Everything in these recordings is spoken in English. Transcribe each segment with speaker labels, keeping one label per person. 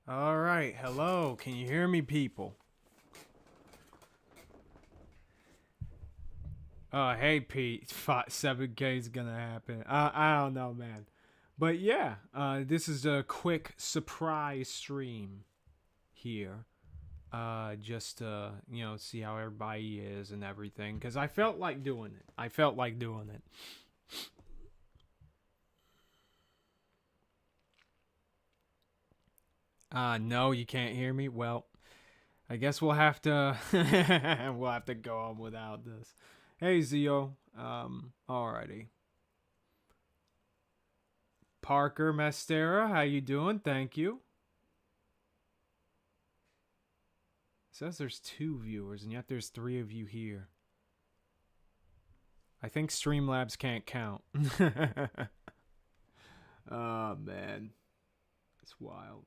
Speaker 1: All right, hello. Can you hear me, people? Hey, Pete. 7K is gonna happen. I don't know, man. But yeah, this is a quick surprise stream here. Just to see how everybody is and everything, because I felt like doing it. No, you can't hear me. Well, I guess we'll have to go on without this. Hey, Zio. Alrighty. Parker Mastera, how you doing? Thank you. It says there's 2 viewers, and yet there's 3 of you here. I think Streamlabs can't count. Oh, man. It's wild.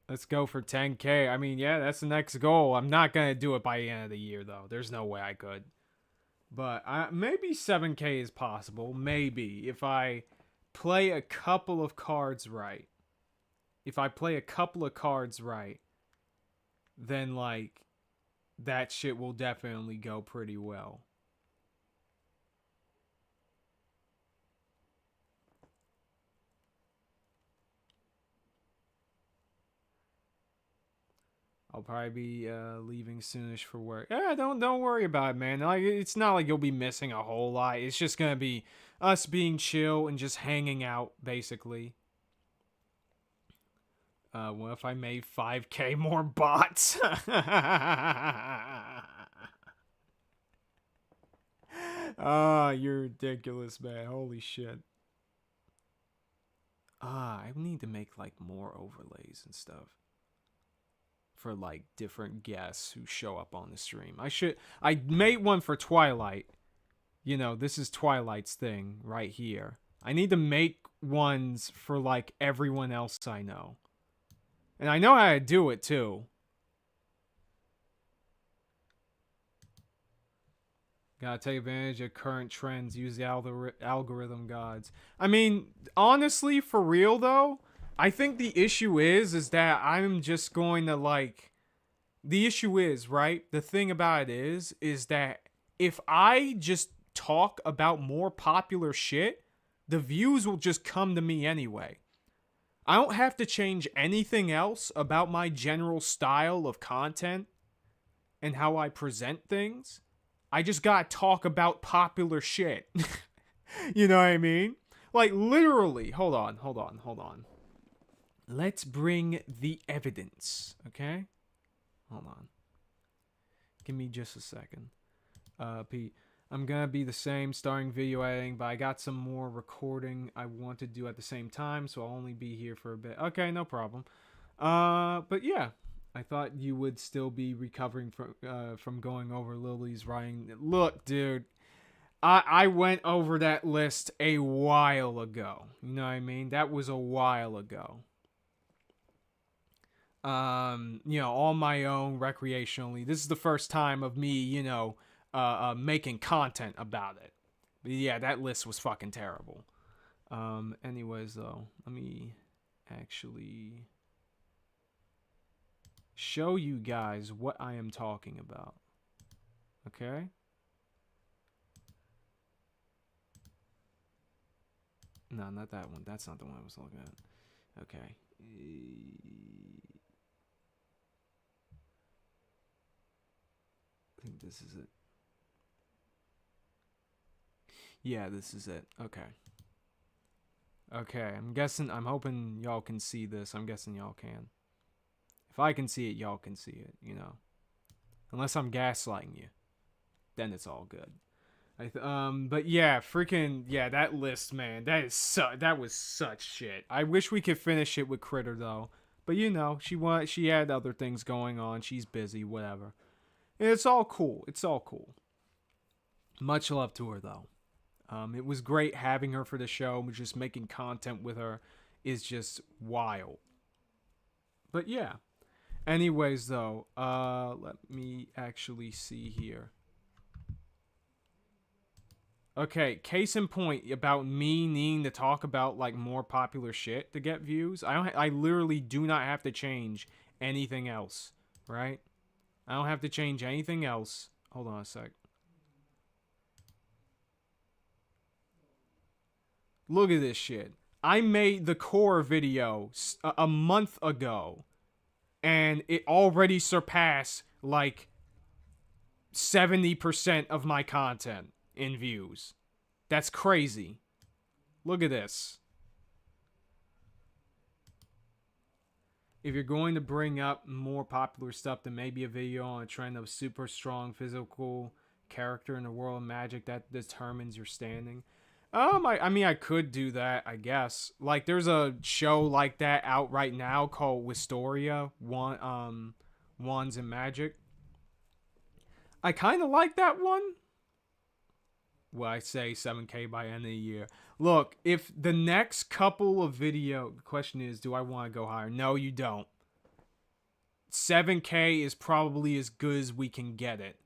Speaker 1: Let's go for 10K. I mean, yeah, that's the next goal. I'm not going to do it by the end of the year, though. There's no way I could. But maybe 7K is possible. Maybe. If I play a couple of cards right. Then, like, that shit will definitely go pretty well. I'll probably be leaving soonish for work. Yeah, don't worry about it, man. Like, it's not like you'll be missing a whole lot. It's just gonna be us being chill and just hanging out, basically. What if I made 5K more bots? Ah, you're ridiculous, man. Holy shit. I need to make like more overlays and stuff for like different guests who show up on the stream. I made one for Twilight. This is Twilight's thing right here. I need to make ones for like everyone else I know. And I know how to do it too. Gotta take advantage of current trends. Use the algorithm gods. I mean, honestly, for real though, I think the issue is that I'm just going to like. The issue is, right? The thing about it is that if I just talk about more popular shit, the views will just come to me anyway. I don't have to change anything else about my general style of content and how I present things. I just gotta talk about popular shit. You know what I mean? Like, literally. Hold on. Let's bring the evidence, okay? Hold on. Give me just a second. Pete, I'm gonna be the same starting video editing, but I got some more recording I want to do at the same time, so I'll only be here for a bit. Okay, no problem. But yeah, I thought you would still be recovering from going over Lily's writing. Look, dude, I went over that list a while ago. You know what I mean? That was a while ago. On my own recreationally. This is the first time of me, making content about it. But yeah, that list was fucking terrible. Anyways, though, let me actually show you guys what I am talking about. Okay? No, not that one. That's not the one I was looking at. Okay. I think this is it. Yeah, this is it. Okay. Okay, I'm hoping y'all can see this. I'm guessing y'all can. If I can see it, y'all can see it, Unless I'm gaslighting you. Then it's all good. But yeah, that list, man. That was such shit. I wish we could finish it with Critter though. But she had other things going on. She's busy, whatever. And it's all cool. Much love to her though. It was great having her for the show. Just making content with her is just wild. But yeah. Anyways, though, let me actually see here. Okay, case in point about me needing to talk about like more popular shit to get views. I literally do not have to change anything else, right? I don't have to change anything else. Hold on a sec. Look at this shit. I made the core video a month ago, and it already surpassed like 70% of my content in views. That's crazy. Look at this. If you're going to bring up more popular stuff, then maybe a video on a trend of super strong physical character in the world of magic that determines your standing. I mean, I could do that, I guess. Like, there's a show like that out right now called Wistoria, Wands and Magic. I kind of like that one. Well, I say 7K by end of the year. Look, if the next couple of the question is, do I want to go higher? No, you don't. 7K is probably as good as we can get it.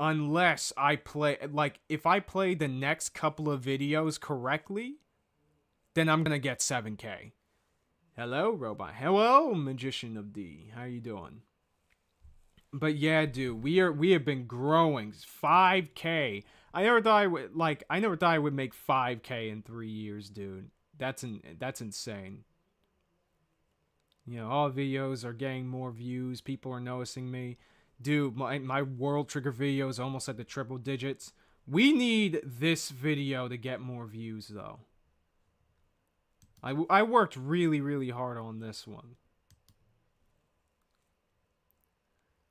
Speaker 1: Unless I play, like, if I play the next couple of videos correctly, then I'm gonna get 7K. Hello, robot. Hello, Magician of D. How you doing? But yeah, dude, we have been growing. 5K. I never thought I would make 5K in 3 years, dude. That's insane. You know, all videos are getting more views. People are noticing me. Dude, my World Trigger video is almost at the triple digits. We need this video to get more views, though. I worked really, really hard on this one.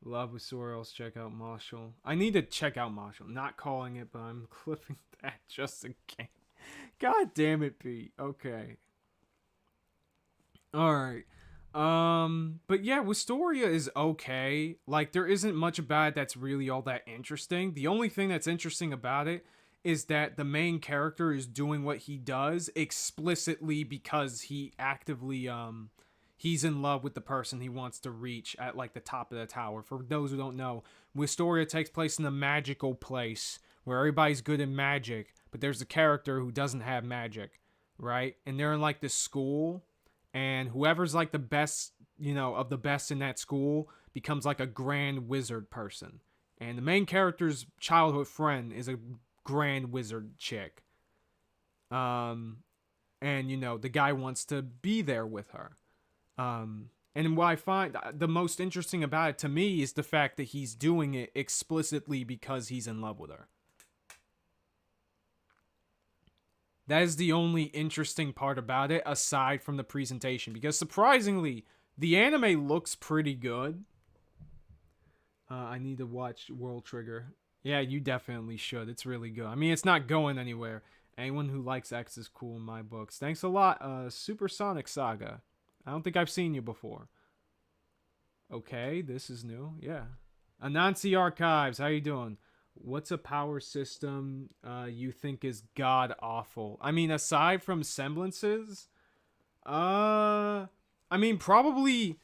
Speaker 1: Love with Sorrels. Check out Marshall. I need to check out Marshall. Not calling it, but I'm clipping that just in case. God damn it, Pete. Okay. Alright. But yeah, Wistoria is okay. Like, there isn't much about it that's really all that interesting. The only thing that's interesting about it is that the main character is doing what he does explicitly because he actively, he's in love with the person he wants to reach at, like, the top of the tower. For those who don't know, Wistoria takes place in a magical place where everybody's good in magic, but there's a character who doesn't have magic, right? And they're in, like, this school, and whoever's, like, the best, you know, of the best in that school becomes, like, a grand wizard person. And the main character's childhood friend is a grand wizard chick. And, you know, the guy wants to be there with her. And what I find the most interesting about it to me is the fact that he's doing it explicitly because he's in love with her. That is the only interesting part about it, aside from the presentation. Because surprisingly, the anime looks pretty good. I need to watch World Trigger. Yeah, you definitely should. It's really good. I mean, it's not going anywhere. Anyone who likes X is cool in my books. Thanks a lot, Supersonic Saga. I don't think I've seen you before. Okay, this is new. Yeah. Anansi Archives, how you doing? What's a power system you think is god awful? I mean, aside from semblances, I mean, probably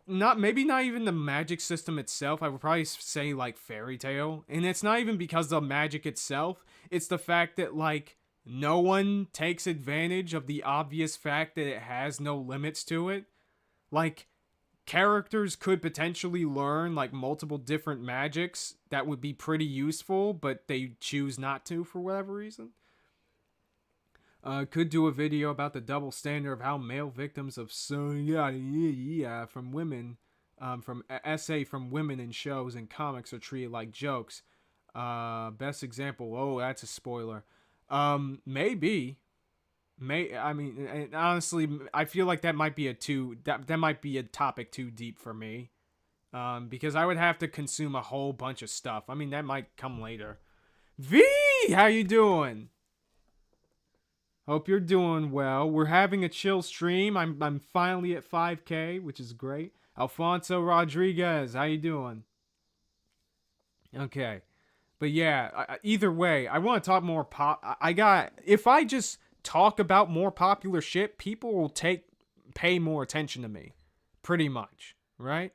Speaker 1: not. Maybe not even the magic system itself. I would probably say like Fairy Tail, and it's not even because of the magic itself. It's the fact that like no one takes advantage of the obvious fact that it has no limits to it. Like, characters could potentially learn like multiple different magics that would be pretty useful, but they choose not to for whatever reason. Could do a video about the double standard of how male victims of from women, from essay from women in shows and comics are treated like jokes. Best example. Oh, that's a spoiler. Maybe. I mean, and honestly, I feel like that might be that might be a topic too deep for me. Because I would have to consume a whole bunch of stuff. I mean, that might come later. V, how you doing? Hope you're doing well. We're having a chill stream. I'm finally at 5K, which is great. Alfonso Rodriguez, how you doing? Okay. But yeah, either way, I want to talk more if I just talk about more popular shit, people will pay more attention to me. Pretty much, right?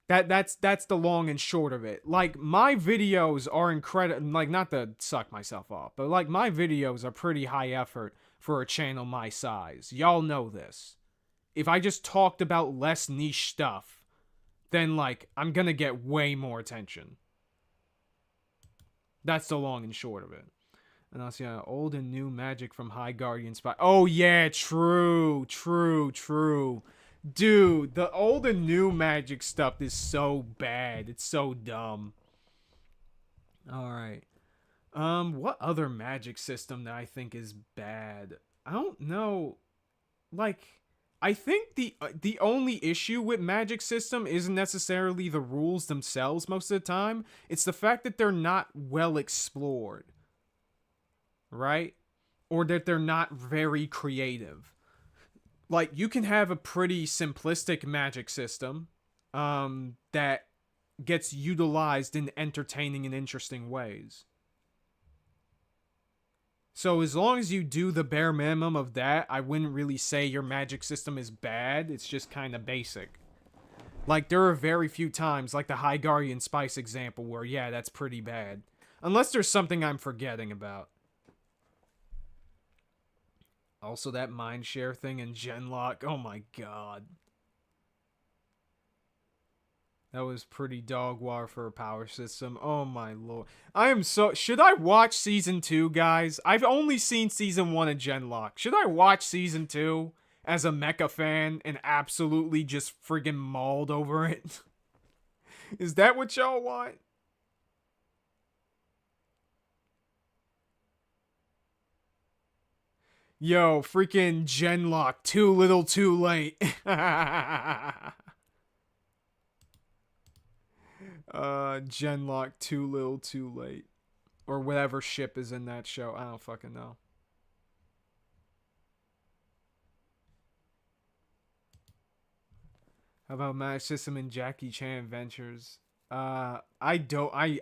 Speaker 1: That's the long and short of it. Like, my videos are incredible. Like, not to suck myself off, but like, my videos are pretty high effort for a channel my size. Y'all know this. If I just talked about less niche stuff, then like, I'm gonna get way more attention. That's the long and short of it. And I'll see old and new magic from High Guardian Spy. Oh yeah, true. Dude, the old and new magic stuff is so bad. It's so dumb. Alright. What other magic system that I think is bad? I don't know. Like, I think the only issue with magic system isn't necessarily the rules themselves most of the time. It's the fact that they're not well explored. Right? Or that they're not very creative. Like, you can have a pretty simplistic magic system that gets utilized in entertaining and interesting ways. So as long as you do the bare minimum of that, I wouldn't really say your magic system is bad. It's just kind of basic. Like, there are very few times, like the High Guardian Spice example, where, yeah, that's pretty bad. Unless there's something I'm forgetting about. Also, that mindshare thing in Genlock. Oh my god. That was pretty dog water for a power system. Oh my lord. I am so... Should I watch Season 2, guys? I've only seen Season 1 of Genlock. Should I watch Season 2 as a mecha fan and absolutely just friggin' mauled over it? Is that what y'all want? Yo, freaking Genlock, too little too late. Genlock, too little too late. Or whatever ship is in that show. I don't fucking know. How about Match System and Jackie Chan Adventures? I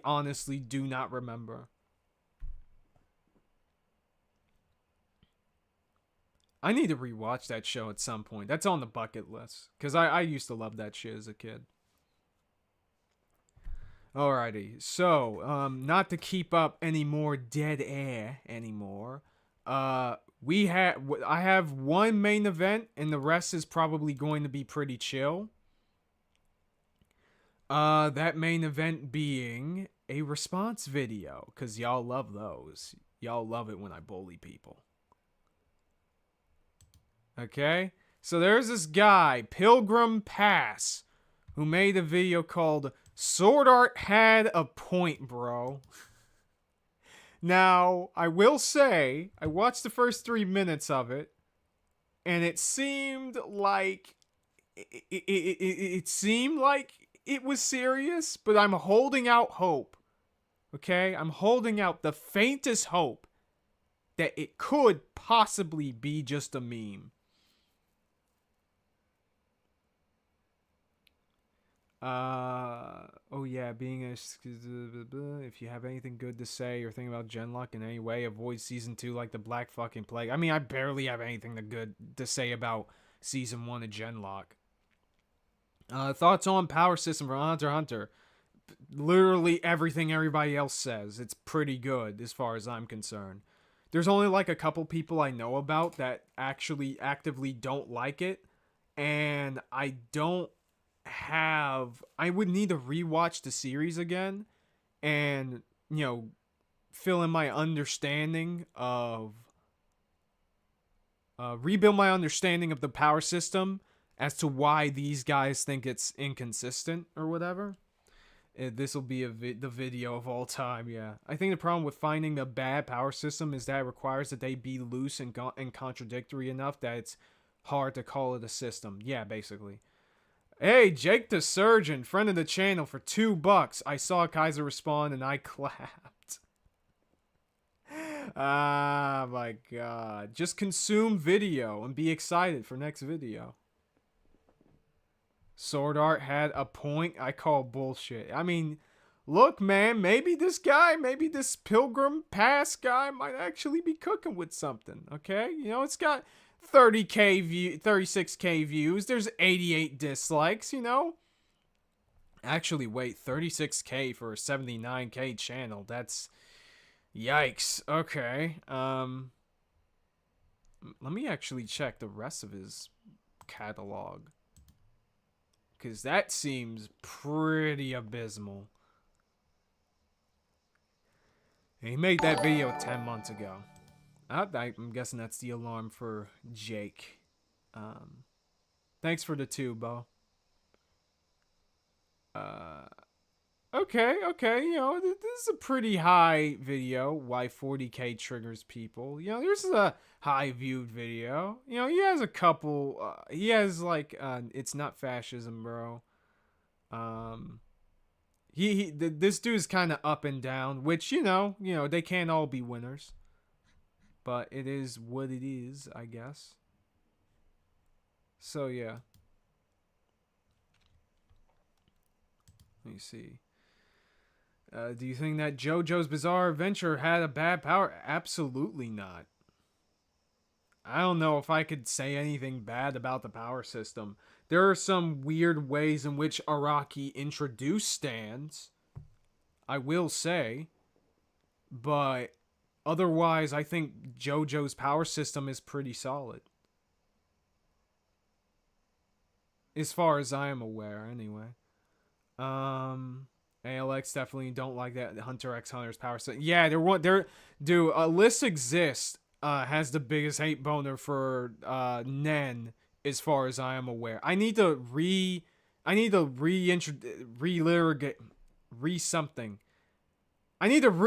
Speaker 1: honestly do not remember. I need to rewatch that show at some point. That's on the bucket list. Because I used to love that shit as a kid. Alrighty. So, not to keep up any more dead air anymore. I have one main event, and the rest is probably going to be pretty chill. That main event being a response video. Because y'all love those. Y'all love it when I bully people. Okay? So there's this guy, Pilgrim Pass, who made a video called Sword Art Had a Point, Bro. Now, I will say, I watched the first 3 minutes of it, and it seemed like it seemed like it was serious, but I'm holding out hope. Okay? I'm holding out the faintest hope that it could possibly be just a meme. Oh yeah, being a... If you have anything good to say or think about Genlock in any way, avoid Season 2 like the Black fucking Plague. I mean, I barely have anything good to say about Season 1 of Genlock. Thoughts on Power System for Hunter x Hunter. Literally everything everybody else says. It's pretty good as far as I'm concerned. There's only like a couple people I know about that actually actively don't like it. And I would need to rewatch the series again and, fill in my understanding of rebuild my understanding of the power system as to why these guys think it's inconsistent or whatever. This will be the video of all time, yeah. I think the problem with finding a bad power system is that it requires that they be loose and contradictory enough that it's hard to call it a system. Yeah, basically. Hey, Jake the Surgeon, friend of the channel, for $2. I saw Kaiser respond and I clapped. Ah, my god. Just consume video and be excited for next video. Sword Art had a point. I call bullshit. I mean, look, man, maybe this Pilgrim Pass guy might actually be cooking with something, okay? It's got 36k views. There's 88 dislikes, Actually, wait, 36K for a 79K channel. That's yikes. Okay. Let me actually check the rest of his catalog, cuz that seems pretty abysmal. He made that video 10 months ago. I'm guessing that's the alarm for Jake. Thanks for the 2, Bo. Okay, you know, this is a pretty high video. Why 40K triggers people. You know, there's a high viewed video. You know, he has a couple, he has like, it's not fascism, bro. This dude's kind of up and down, which, you know, they can't all be winners. But it is what it is, I guess. So, yeah. Let me see. Do you think that JoJo's Bizarre Adventure had a bad power? Absolutely not. I don't know if I could say anything bad about the power system. There are some weird ways in which Araki introduced stands, I will say. But otherwise, I think JoJo's power system is pretty solid. As far as I am aware, anyway. ALX definitely don't like that Hunter x Hunter's power set. Yeah, dude, a list exists. Has the biggest hate boner for Nen, as far as I am aware. I need to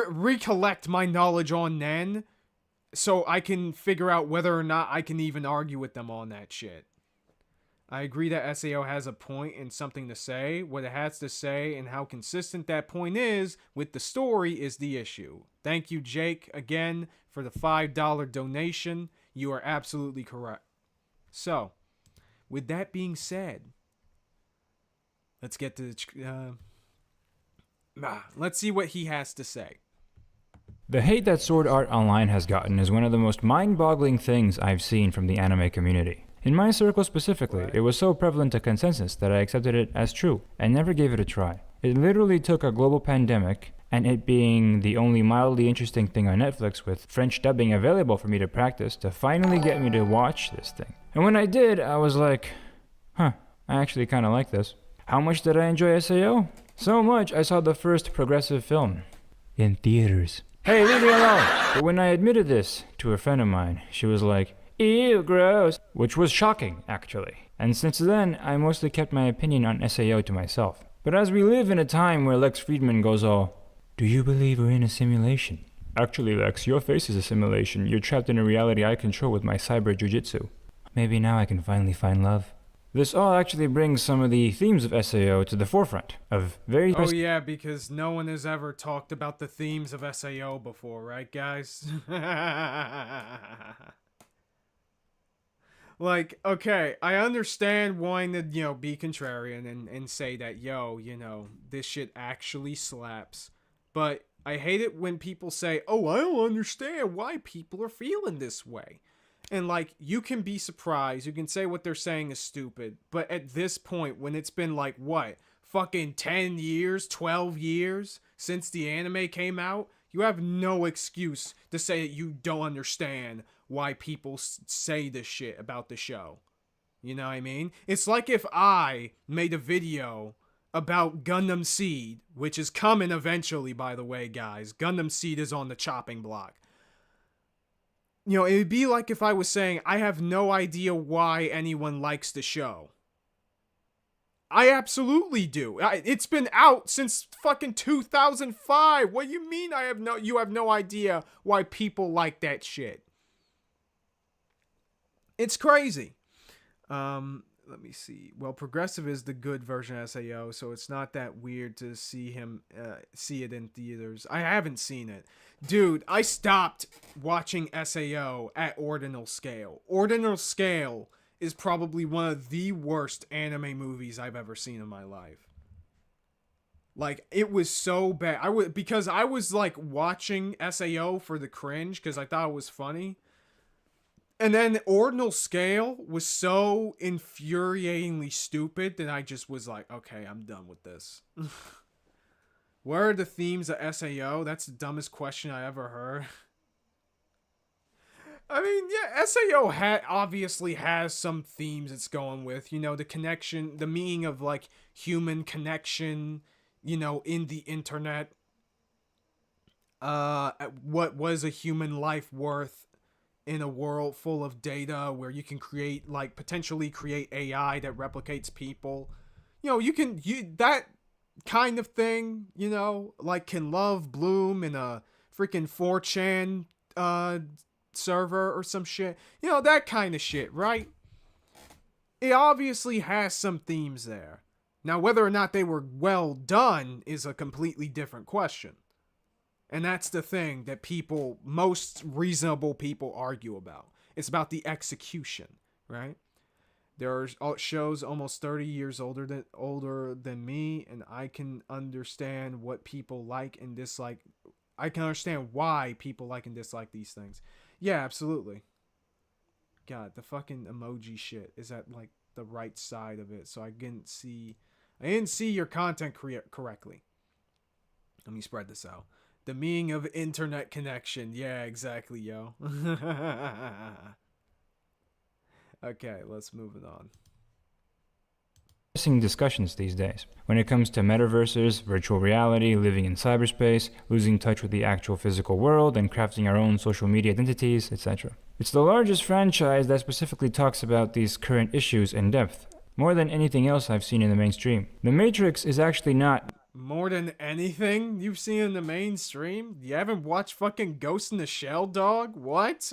Speaker 1: recollect my knowledge on Nen, so I can figure out whether or not I can even argue with them on that shit. I agree that SAO has a point and something to say. What it has to say and how consistent that point is with the story is the issue. Thank you, Jake, again, for the $5 donation. You are absolutely correct. So, with that being said, let's get to let's see what he has to say.
Speaker 2: The hate that Sword Art Online has gotten is one of the most mind-boggling things I've seen from the anime community. In my circle specifically, it was so prevalent to consensus that I accepted it as true and never gave it a try. It literally took a global pandemic and it being the only mildly interesting thing on Netflix with French dubbing available for me to practice to finally get me to watch this thing. And when I did, I was like, I actually kind of like this. How much did I enjoy SAO? So much I saw the first progressive film in theaters. Hey, leave me alone! But when I admitted this to a friend of mine, she was like, ew, gross. Which was shocking, actually. And since then, I mostly kept my opinion on SAO to myself. But as we live in a time where Lex Friedman goes all, do you believe we're in a simulation? Actually, Lex, your face is a simulation. You're trapped in a reality I control with my cyber jujitsu. Maybe now I can finally find love. This all actually brings some of the themes of SAO to the forefront of very...
Speaker 1: Oh yeah, because no one has ever talked about the themes of SAO before, right, guys? Like, okay, I understand wanting to, be contrarian and say that, this shit actually slaps. But I hate it when people say, oh, I don't understand why people are feeling this way. And, like, you can be surprised. You can say what they're saying is stupid. But at this point, when it's been, like, what? Fucking 10 years, 12 years since the anime came out? You have no excuse to say that you don't understand why people say this shit about the show. You know what I mean? It's like if I made a video about Gundam Seed, which is coming eventually, by the way, guys. Gundam Seed is on the chopping block. It'd be like if I was saying, I have no idea why anyone likes the show. I absolutely do. It's been out since fucking 2005. What do you mean you have no idea why people like that shit? It's crazy. Let me see. Well, Progressive is the good version of SAO, so it's not that weird to see it in theaters. I haven't seen it. Dude, I stopped watching SAO at Ordinal Scale. Ordinal Scale is probably one of the worst anime movies I've ever seen in my life. Like, it was so bad. Because I was like watching SAO for the cringe because I thought it was funny. And then the ordinal scale was so infuriatingly stupid that I just was like, okay, I'm done with this. What are the themes of SAO? That's the dumbest question I ever heard. I mean, yeah, SAO obviously has some themes it's going with. You know, the connection, the meaning of like human connection, you know, in the internet. What was a human life worth in a world full of data where you can create, like, potentially create AI that replicates people? You know, that kind of thing, you know, like, can love bloom in a freaking 4chan server or some shit? You know, that kind of shit, right? It obviously has some themes there. Now, whether or not they were well done is a completely different question. And that's the thing that most reasonable people argue about. It's about the execution, right? There are shows almost 30 years older than me, and I can understand what people like and dislike. I can understand why people like and dislike these things. Yeah, absolutely. God, the fucking emoji shit is at like the right side of it, so I didn't see your content correctly. Let me spread this out. The meaning of internet connection. Yeah, exactly, yo. Okay, let's move it on.
Speaker 2: Discussions these days when it comes to metaverses, virtual reality, living in cyberspace, losing touch with the actual physical world, and crafting our own social media identities, etc. It's the largest franchise that specifically talks about these current issues in depth, more than anything else I've seen in the mainstream. The Matrix is actually not
Speaker 1: more than anything you've seen in the mainstream? You haven't watched fucking Ghost in the Shell, dog? What?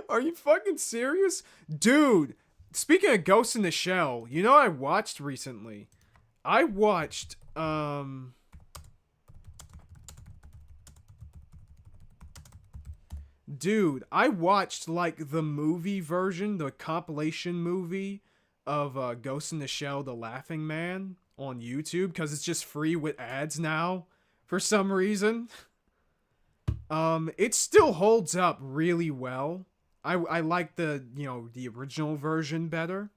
Speaker 1: Are you fucking serious? Dude, speaking of Ghost in the Shell, you know what I watched recently? I watched, Dude, I watched, like, the movie version, the compilation movie of Ghost in the Shell, The Laughing Man on YouTube, because it's just free with ads now, for some reason. It still holds up really well. I like the original version better.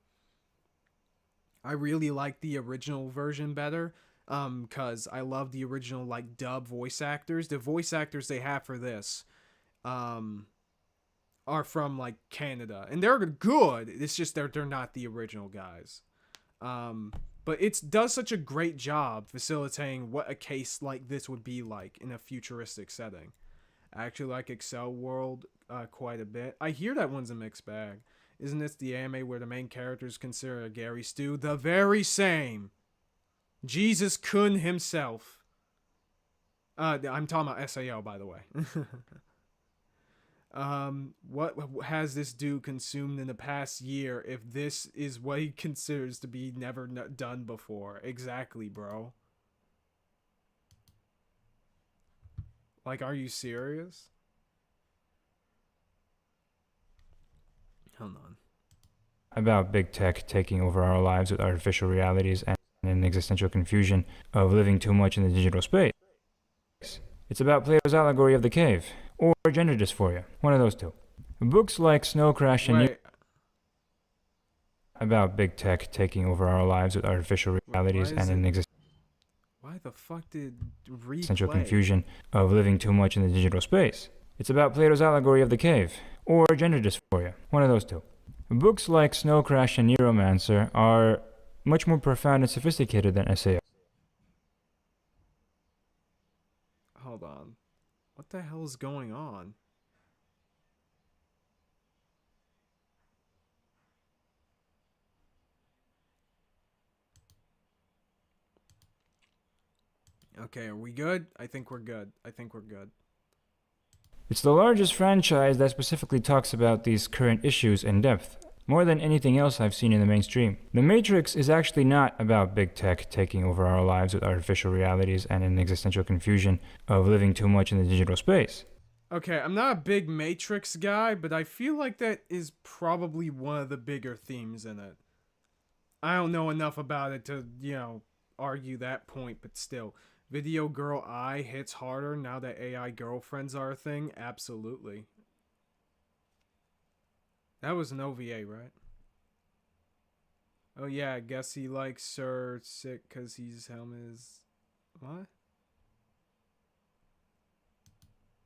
Speaker 1: I really like the original version better. Cause I love the original, like, dub voice actors. The voice actors they have for this, are from, like, Canada, and they're good. It's just they're not the original guys. But it does such a great job facilitating what a case like this would be like in a futuristic setting. I actually like Excel World quite a bit. I hear that one's a mixed bag. Isn't this the anime where the main character is considered a Gary Stu? The very same. Jesus Kun himself. I'm talking about SAO, by the way. What has this dude consumed in the past year if this is what he considers to be never done before? Exactly, bro. Like, are you serious? Hold on.
Speaker 2: About big tech taking over our lives with artificial realities and an existential confusion of living too much in the digital space. It's about Plato's allegory of the cave, or gender dysphoria, one of those two. Books like Snow Crash and about big tech taking over our lives with artificial realities and an
Speaker 1: Why the fuck did
Speaker 2: existential confusion of living too much in the digital space? It's about Plato's allegory of the cave, or gender dysphoria, one of those two. Books like Snow Crash and Neuromancer are much more profound and sophisticated than SAO.
Speaker 1: Hold on. What the hell is going on? Okay, are we good? I think we're good.
Speaker 2: It's the largest franchise that specifically talks about these current issues in depth, more than anything else I've seen in the mainstream. The Matrix is actually not about big tech taking over our lives with artificial realities and an existential confusion of living too much in the digital space.
Speaker 1: Okay, I'm not a big Matrix guy, but I feel like that is probably one of the bigger themes in it. I don't know enough about it to, argue that point, but still. Video girl I hits harder now that AI girlfriends are a thing? Absolutely. That was an OVA, right? Oh yeah, I guess he likes Sir Sick because his helmet is... What?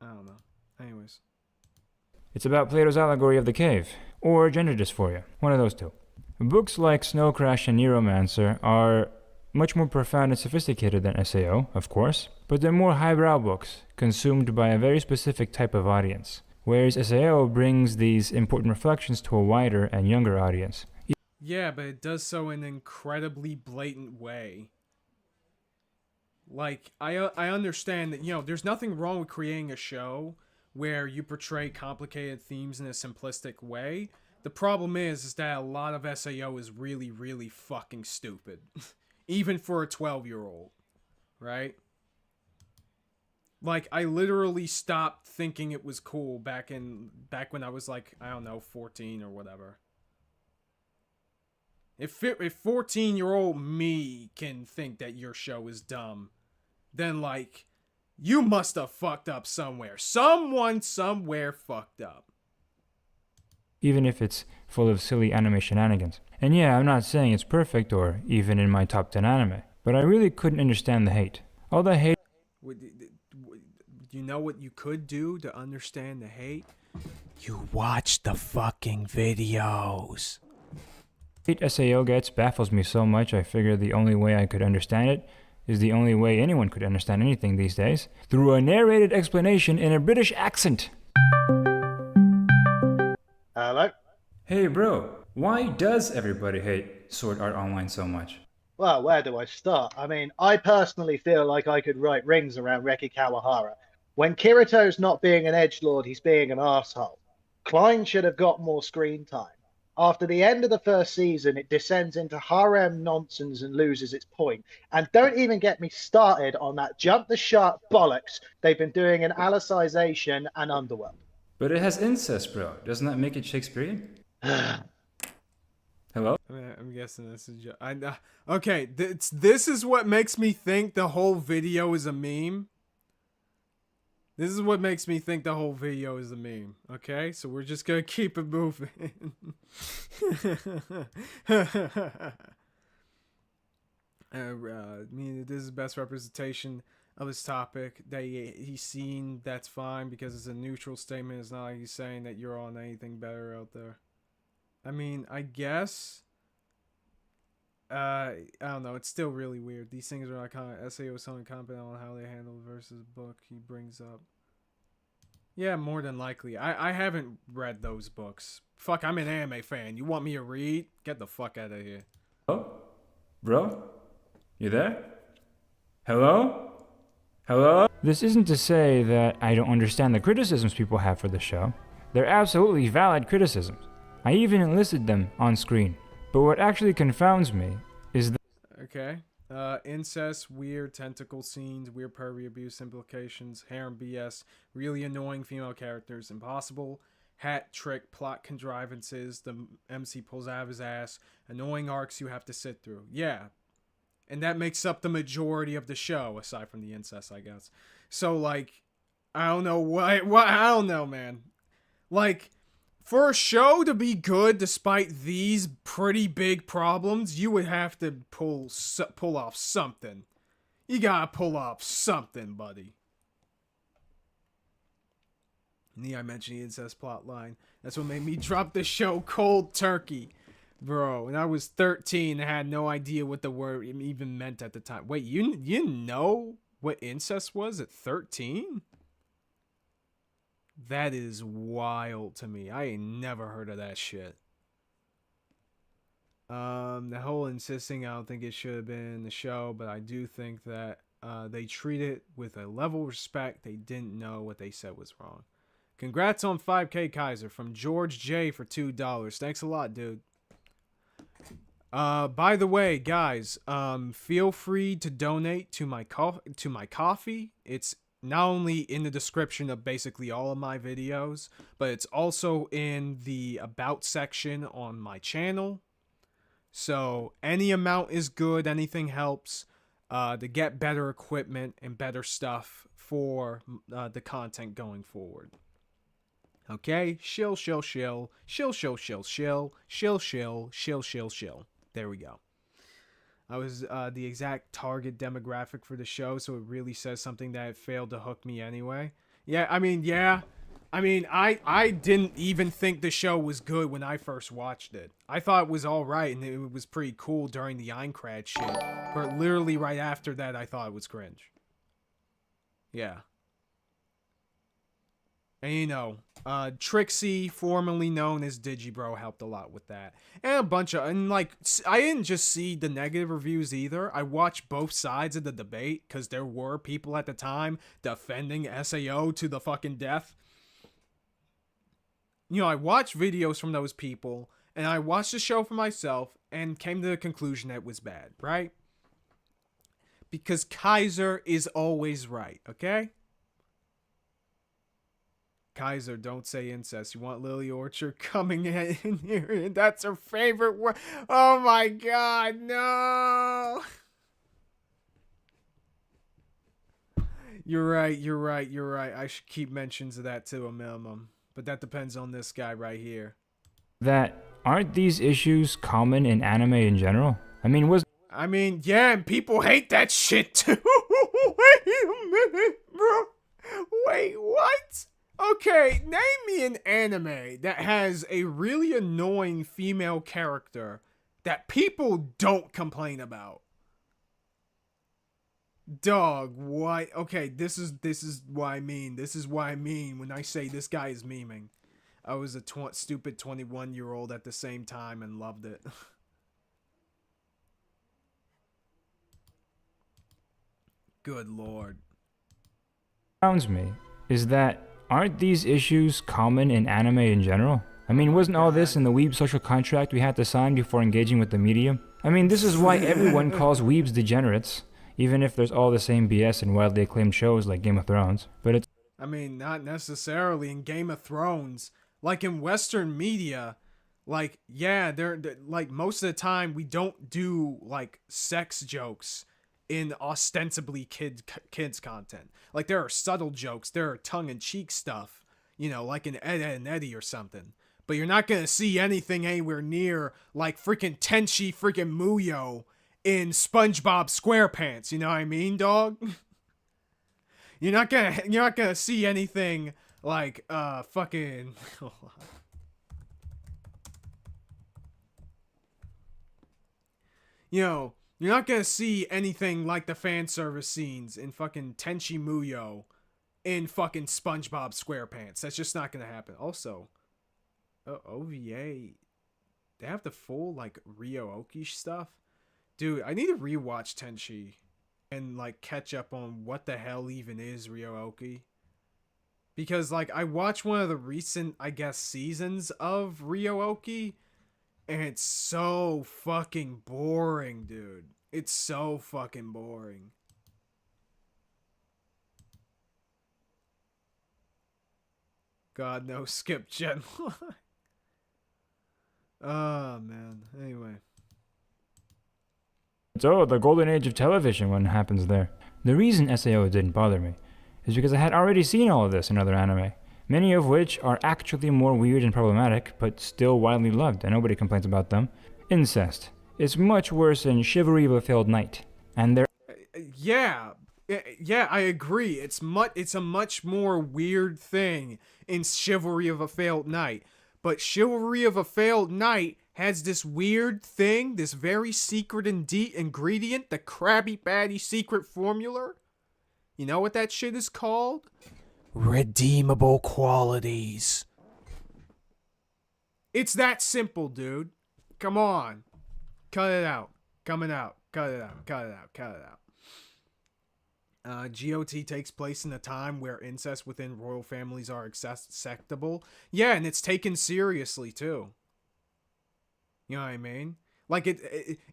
Speaker 1: I don't know. Anyways.
Speaker 2: It's about Plato's allegory of the cave, or gender dysphoria, one of those two. Books like Snow Crash and Neuromancer are much more profound and sophisticated than SAO, of course, but they're more highbrow books, consumed by a very specific type of audience, whereas SAO brings these important reflections to a wider and younger audience.
Speaker 1: Yeah, but it does so in an incredibly blatant way. Like, I understand that, there's nothing wrong with creating a show where you portray complicated themes in a simplistic way. The problem is that a lot of SAO is really, really fucking stupid. Even for a 12-year-old, right? Like, I literally stopped thinking it was cool back when I was like, I don't know, 14 or whatever. If 14-year-old me can think that your show is dumb, then, like, you must have fucked up somewhere. Someone somewhere fucked up.
Speaker 2: Even if it's full of silly anime shenanigans. And yeah, I'm not saying it's perfect or even in my top 10 anime, but I really couldn't understand the hate. All the hate...
Speaker 1: You know what you could do to understand the hate? You watch the fucking videos.
Speaker 2: Hate SAO gets baffles me so much I figure the only way I could understand it is the only way anyone could understand anything these days, through a narrated explanation in a British accent.
Speaker 3: Hello?
Speaker 2: Hey bro, why does everybody hate Sword Art Online so much?
Speaker 3: Well, where do I start? I mean, I personally feel like I could write rings around Reki Kawahara. When Kirito's not being an edgelord, he's being an asshole. Klein should have got more screen time. After the end of the first season, it descends into harem nonsense and loses its point. And don't even get me started on that jump the shark bollocks they've been doing in Alicization and Underworld.
Speaker 2: But it has incest, bro. Doesn't that make it Shakespearean? Hello?
Speaker 1: I'm guessing this is okay. This is what makes me think the whole video is a meme. This is what makes me think the whole video is a meme. Okay, so we're just gonna keep it moving. I mean, this is the best representation of his topic that he's seen. That's fine because it's a neutral statement. It's not like he's saying that you're on anything better out there. I mean, I guess. I don't know. It's still really weird. These things are not SAO is something competent on how they handle versus book he brings up. Yeah, more than likely. I haven't read those books. Fuck, I'm an anime fan. You want me to read? Get the fuck out of here.
Speaker 2: Oh? Bro? You there? Hello? Hello? This isn't to say that I don't understand the criticisms people have for the show. They're absolutely valid criticisms. I even enlisted them on screen. But what actually confounds me is that...
Speaker 1: Okay. Incest, weird tentacle scenes, weird pervy abuse implications, harem BS, really annoying female characters, impossible hat trick plot contrivances the MC pulls out of his ass, annoying arcs you have to sit through. Yeah. And that makes up the majority of the show, aside from the incest, I guess. So, like, I don't know what I don't know, man. Like, for a show to be good despite these pretty big problems, you would have to pull off something. You gotta pull off something, buddy. I mentioned the incest plot line. That's what made me drop the show cold turkey. Bro, and I was 13 and had no idea what the word even meant at the time. Wait, you know what incest was at 13? That is wild to me. I ain't never heard of that shit. The whole insisting, I don't think it should have been in the show, but I do think that they treat it with a level of respect. They didn't know what they said was wrong. Congrats on 5K Kaiser from George J for $2. Thanks a lot, dude. By the way, guys, feel free to donate to my coffee. It's not only in the description of basically all of my videos, but it's also in the about section on my channel. So any amount is good. Anything helps to get better equipment and better stuff for the content going forward. Okay? Shill, shill, shill. Shill, shill, shill, shill. Shill, shill, shill, shill, shill. There we go. I was the exact target demographic for the show, so it really says something that it failed to hook me anyway. Yeah. I didn't even think the show was good when I first watched it. I thought it was alright and it was pretty cool during the Einkrad shit. But literally right after that, I thought it was cringe. Yeah. And you know, Trixie, formerly known as Digibro, helped a lot with that. And a bunch of, and like, I didn't just see the negative reviews either. I watched both sides of the debate, because there were people at the time defending SAO to the fucking death. You know, I watched videos from those people, and I watched the show for myself, and came to the conclusion that it was bad, right? Because Kaiser is always right, okay? Kaiser, don't say incest. You want Lily Orchard coming in here, and that's her favorite word. Oh my god, no! You're right. I should keep mentions of that to a minimum. But that depends on this guy right here.
Speaker 2: That aren't these issues common in anime in general?
Speaker 1: Yeah, and people hate that shit too. Wait a minute, bro. Wait, what? Okay, name me an anime that has a really annoying female character that people don't complain about. Dog, what? Okay, this is what I mean. This is what I mean when I say this guy is memeing. I was a stupid 21-year-old at the same time and loved it. Good lord.
Speaker 2: Astounds me is that aren't these issues common in anime in general? Wasn't all this in the weeb social contract we had to sign before engaging with the medium? This is why everyone calls weebs degenerates, even if there's all the same BS in widely acclaimed shows like Game of Thrones. But it's
Speaker 1: not necessarily in Game of Thrones. Like in Western media, like, yeah, they're like most of the time we don't do like sex jokes in ostensibly kids content. Like there are subtle jokes, there are tongue-in-cheek stuff, you know, like in Ed, Ed and Eddie or something. But you're not gonna see anything anywhere near like freaking Tenchi freaking Muyo in SpongeBob SquarePants. You know what I mean, dog? You're not gonna see anything like fucking. You know, you're not gonna see anything like the fan service scenes in fucking Tenchi Muyo in fucking SpongeBob SquarePants. That's just not gonna happen. Also, OVA, they have the full like Ryo-Oki stuff. Dude, I need to rewatch Tenchi and like catch up on what the hell even is Ryo-Oki. Because like I watched one of the recent, I guess, seasons of Ryo-Oki, and it's so fucking boring, dude. It's so fucking boring. God, no, skip gen. Oh, man. Anyway.
Speaker 2: So, the golden age of television when it happens there. The reason SAO didn't bother me is because I had already seen all of this in other anime, many of which are actually more weird and problematic, but still widely loved, and nobody complains about them. Incest. It's much worse in Chivalry of a Failed Knight, and there.
Speaker 1: Yeah, I agree. It's a much more weird thing in Chivalry of a Failed Knight, but Chivalry of a Failed Knight has this weird thing, this very secret ingredient, the Krabby Patty secret formula. You know what that shit is called? Redeemable qualities. It's that simple, dude. Come on. Cut it out. Coming out. Cut it out. Cut it out. Cut it out. GOT takes place in a time where incest within royal families are acceptable. Yeah, and it's taken seriously, too. You know what I mean? Like,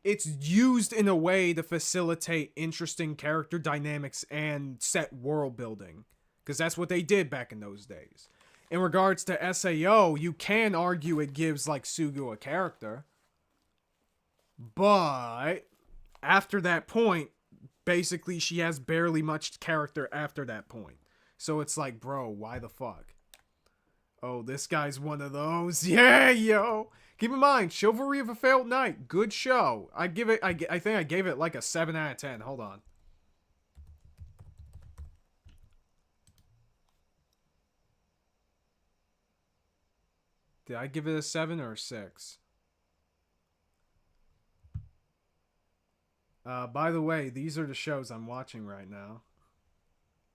Speaker 1: it's used in a way to facilitate interesting character dynamics and set world building. Because that's what they did back in those days. In regards to SAO, you can argue it gives, like, Sugu a character. But after that point, basically she has barely much character after that point. So it's like, bro, why the fuck? Oh, this guy's one of those. Yeah, yo. Keep in mind, Chivalry of a Failed Knight. Good show. I think I gave it like a 7 out of 10. Hold on. Did I give it a 7 or a 6? By the way, these are the shows I'm watching right now.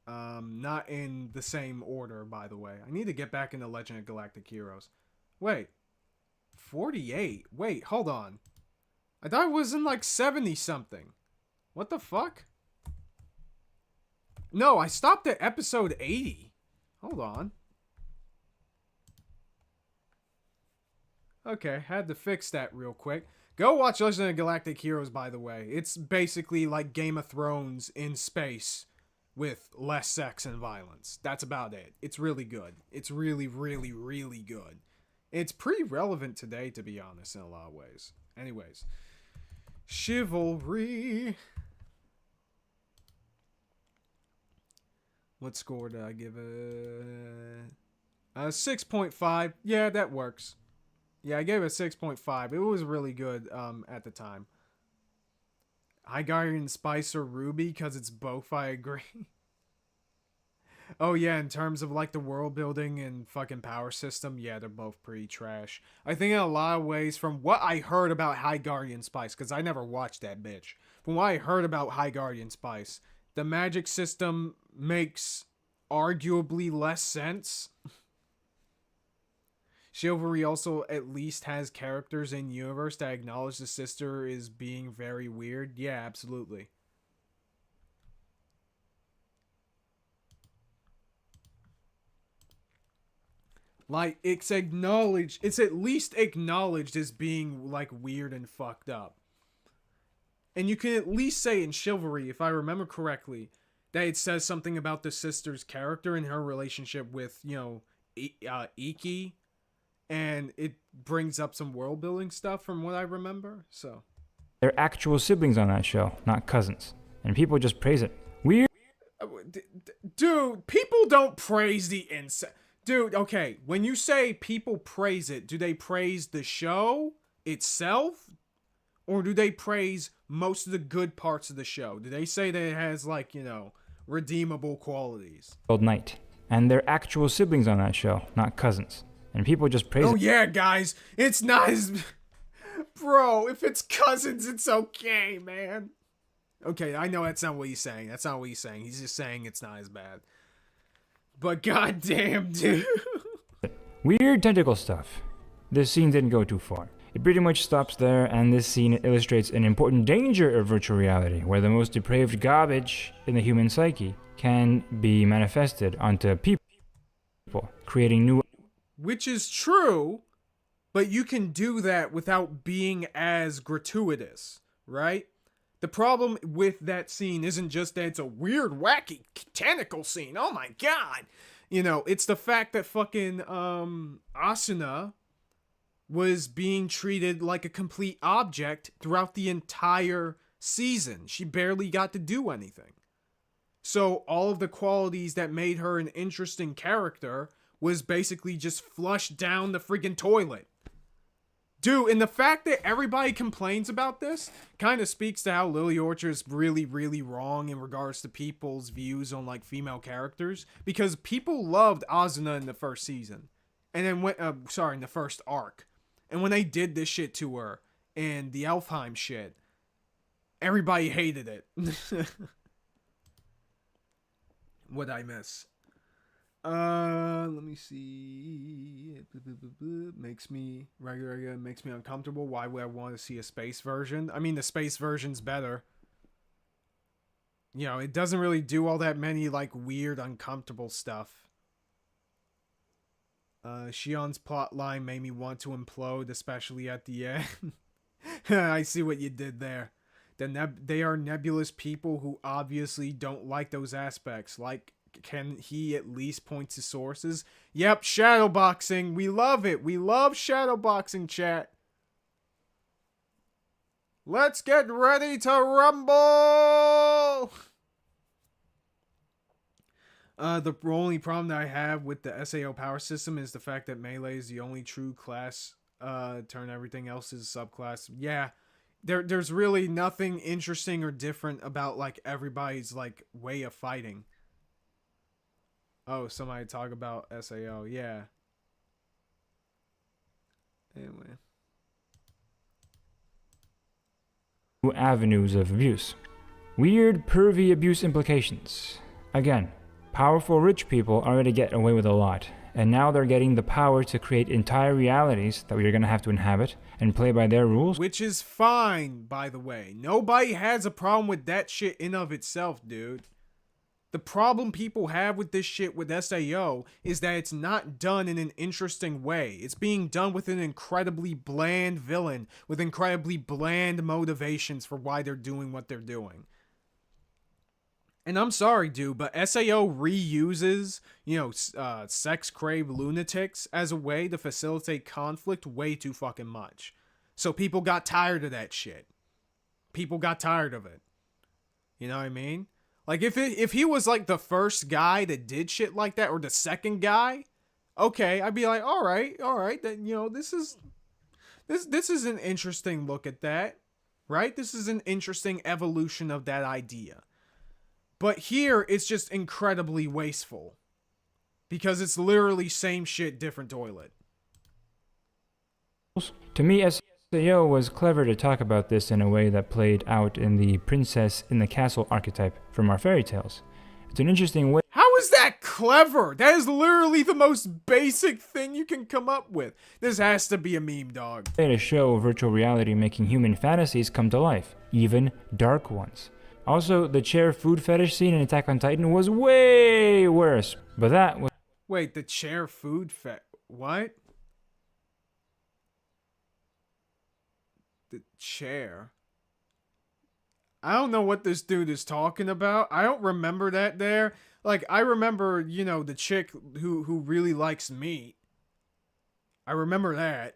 Speaker 1: Not in the same order, by the way. I need to get back into Legend of Galactic Heroes. Wait. 48? Wait, hold on. I thought it was in like 70 something. What the fuck? No, I stopped at episode 80. Hold on. Okay, had to fix that real quick. Go watch Legend of Galactic Heroes, by the way. It's basically like Game of Thrones in space with less sex and violence. That's about it. It's really good. It's really, really, really good. It's pretty relevant today, to be honest, in a lot of ways. Anyways. Chivalry. What score did I give it? 6.5. Yeah, that works. Yeah, I gave it a 6.5. It was really good at the time. Hygarian Spice or Ruby, because it's both, I agree. Oh yeah, in terms of like the world building and fucking power system, yeah, they're both pretty trash. I think in a lot of ways, from what I heard about Hygarian Spice, because I never watched that bitch. From what I heard about Hygarian Spice, the magic system makes arguably less sense. Chivalry also at least has characters in universe that acknowledge the sister is being very weird. Yeah, absolutely. Like, it's acknowledged, it's at least acknowledged as being, like, weird and fucked up. And you can at least say in Chivalry, if I remember correctly, that it says something about the sister's character and her relationship with, you know, Iki. And it brings up some world building stuff from what I remember, so.
Speaker 2: They're actual siblings on that show, not cousins. And people just praise it. Weird.
Speaker 1: Dude, people don't praise the incest. Dude, okay, when you say people praise it, do they praise the show itself? Or do they praise most of the good parts of the show? Do they say that it has, like, you know, redeemable qualities?
Speaker 2: Old Knight. And they're actual siblings on that show, not cousins. And people just praise it.
Speaker 1: Oh yeah, guys, it's not as... Bro, if it's cousins, it's okay, man. Okay, I know that's not what he's saying. That's not what he's saying. He's just saying it's not as bad. But goddamn, dude.
Speaker 2: Weird tentacle stuff. This scene didn't go too far. It pretty much stops there, and this scene illustrates an important danger of virtual reality, where the most depraved garbage in the human psyche can be manifested onto people, creating new...
Speaker 1: Which is true, but you can do that without being as gratuitous, right? The problem with that scene isn't just that it's a weird, wacky, tentacle scene. Oh my god! You know, it's the fact that fucking, Asuna was being treated like a complete object throughout the entire season. She barely got to do anything. So all of the qualities that made her an interesting character was basically just flushed down the freaking toilet. Dude, and the fact that everybody complains about this kind of speaks to how Lily Orchard is really, really wrong in regards to people's views on, like, female characters. Because people loved Asuna in the first season. And then in the first arc. And when they did this shit to her, and the Elfheim shit, everybody hated it. What'd I miss? Let me see. Makes me makes me uncomfortable. Why would I want to see a space version? I mean, the space version's better. You know, it doesn't really do all that many, like, weird, uncomfortable stuff. Shion's plotline made me want to implode, especially at the end. I see what you did there. They are nebulous people who obviously don't like those aspects. Like, can he at least point to sources? Yep, shadowboxing. We love it. We love shadowboxing, chat. Let's get ready to rumble! The only problem that I have with the SAO power system is the fact that melee is the only true class. Turn everything else is a subclass. Yeah, there's really nothing interesting or different about like everybody's like way of fighting. Oh, somebody talk about SAO. Yeah. Anyway.
Speaker 2: Avenues of abuse. Weird, pervy abuse implications. Again, powerful rich people already get away with a lot, and now they're getting the power to create entire realities that we're gonna have to inhabit and play by their rules.
Speaker 1: Which is fine, by the way. Nobody has a problem with that shit in of itself, dude. The problem people have with this shit with SAO is that it's not done in an interesting way. It's being done with an incredibly bland villain with incredibly bland motivations for why they're doing what they're doing. And I'm sorry, dude, but SAO reuses, sex-craved lunatics as a way to facilitate conflict way too fucking much. So people got tired of that shit. People got tired of it. You know what I mean? Like, if he was, like, the first guy that did shit like that, or the second guy, okay, I'd be like, all right, then, this is an interesting look at that, right? This is an interesting evolution of that idea. But here, it's just incredibly wasteful. Because it's literally same shit, different toilet.
Speaker 2: To me, SAO was clever to talk about this in a way that played out in the princess in the castle archetype from our fairy tales. It's an interesting way.
Speaker 1: How is that clever? That is literally the most basic thing you can come up with. This has to be a meme, dog.
Speaker 2: To show virtual reality making human fantasies come to life, even dark ones. Also, the chair food fetish scene in Attack on Titan was way worse, but that was...
Speaker 1: Wait, the chair food what? The chair? I don't know what this dude is talking about. I don't remember that there. Like, I remember, the chick who really likes meat. I remember that.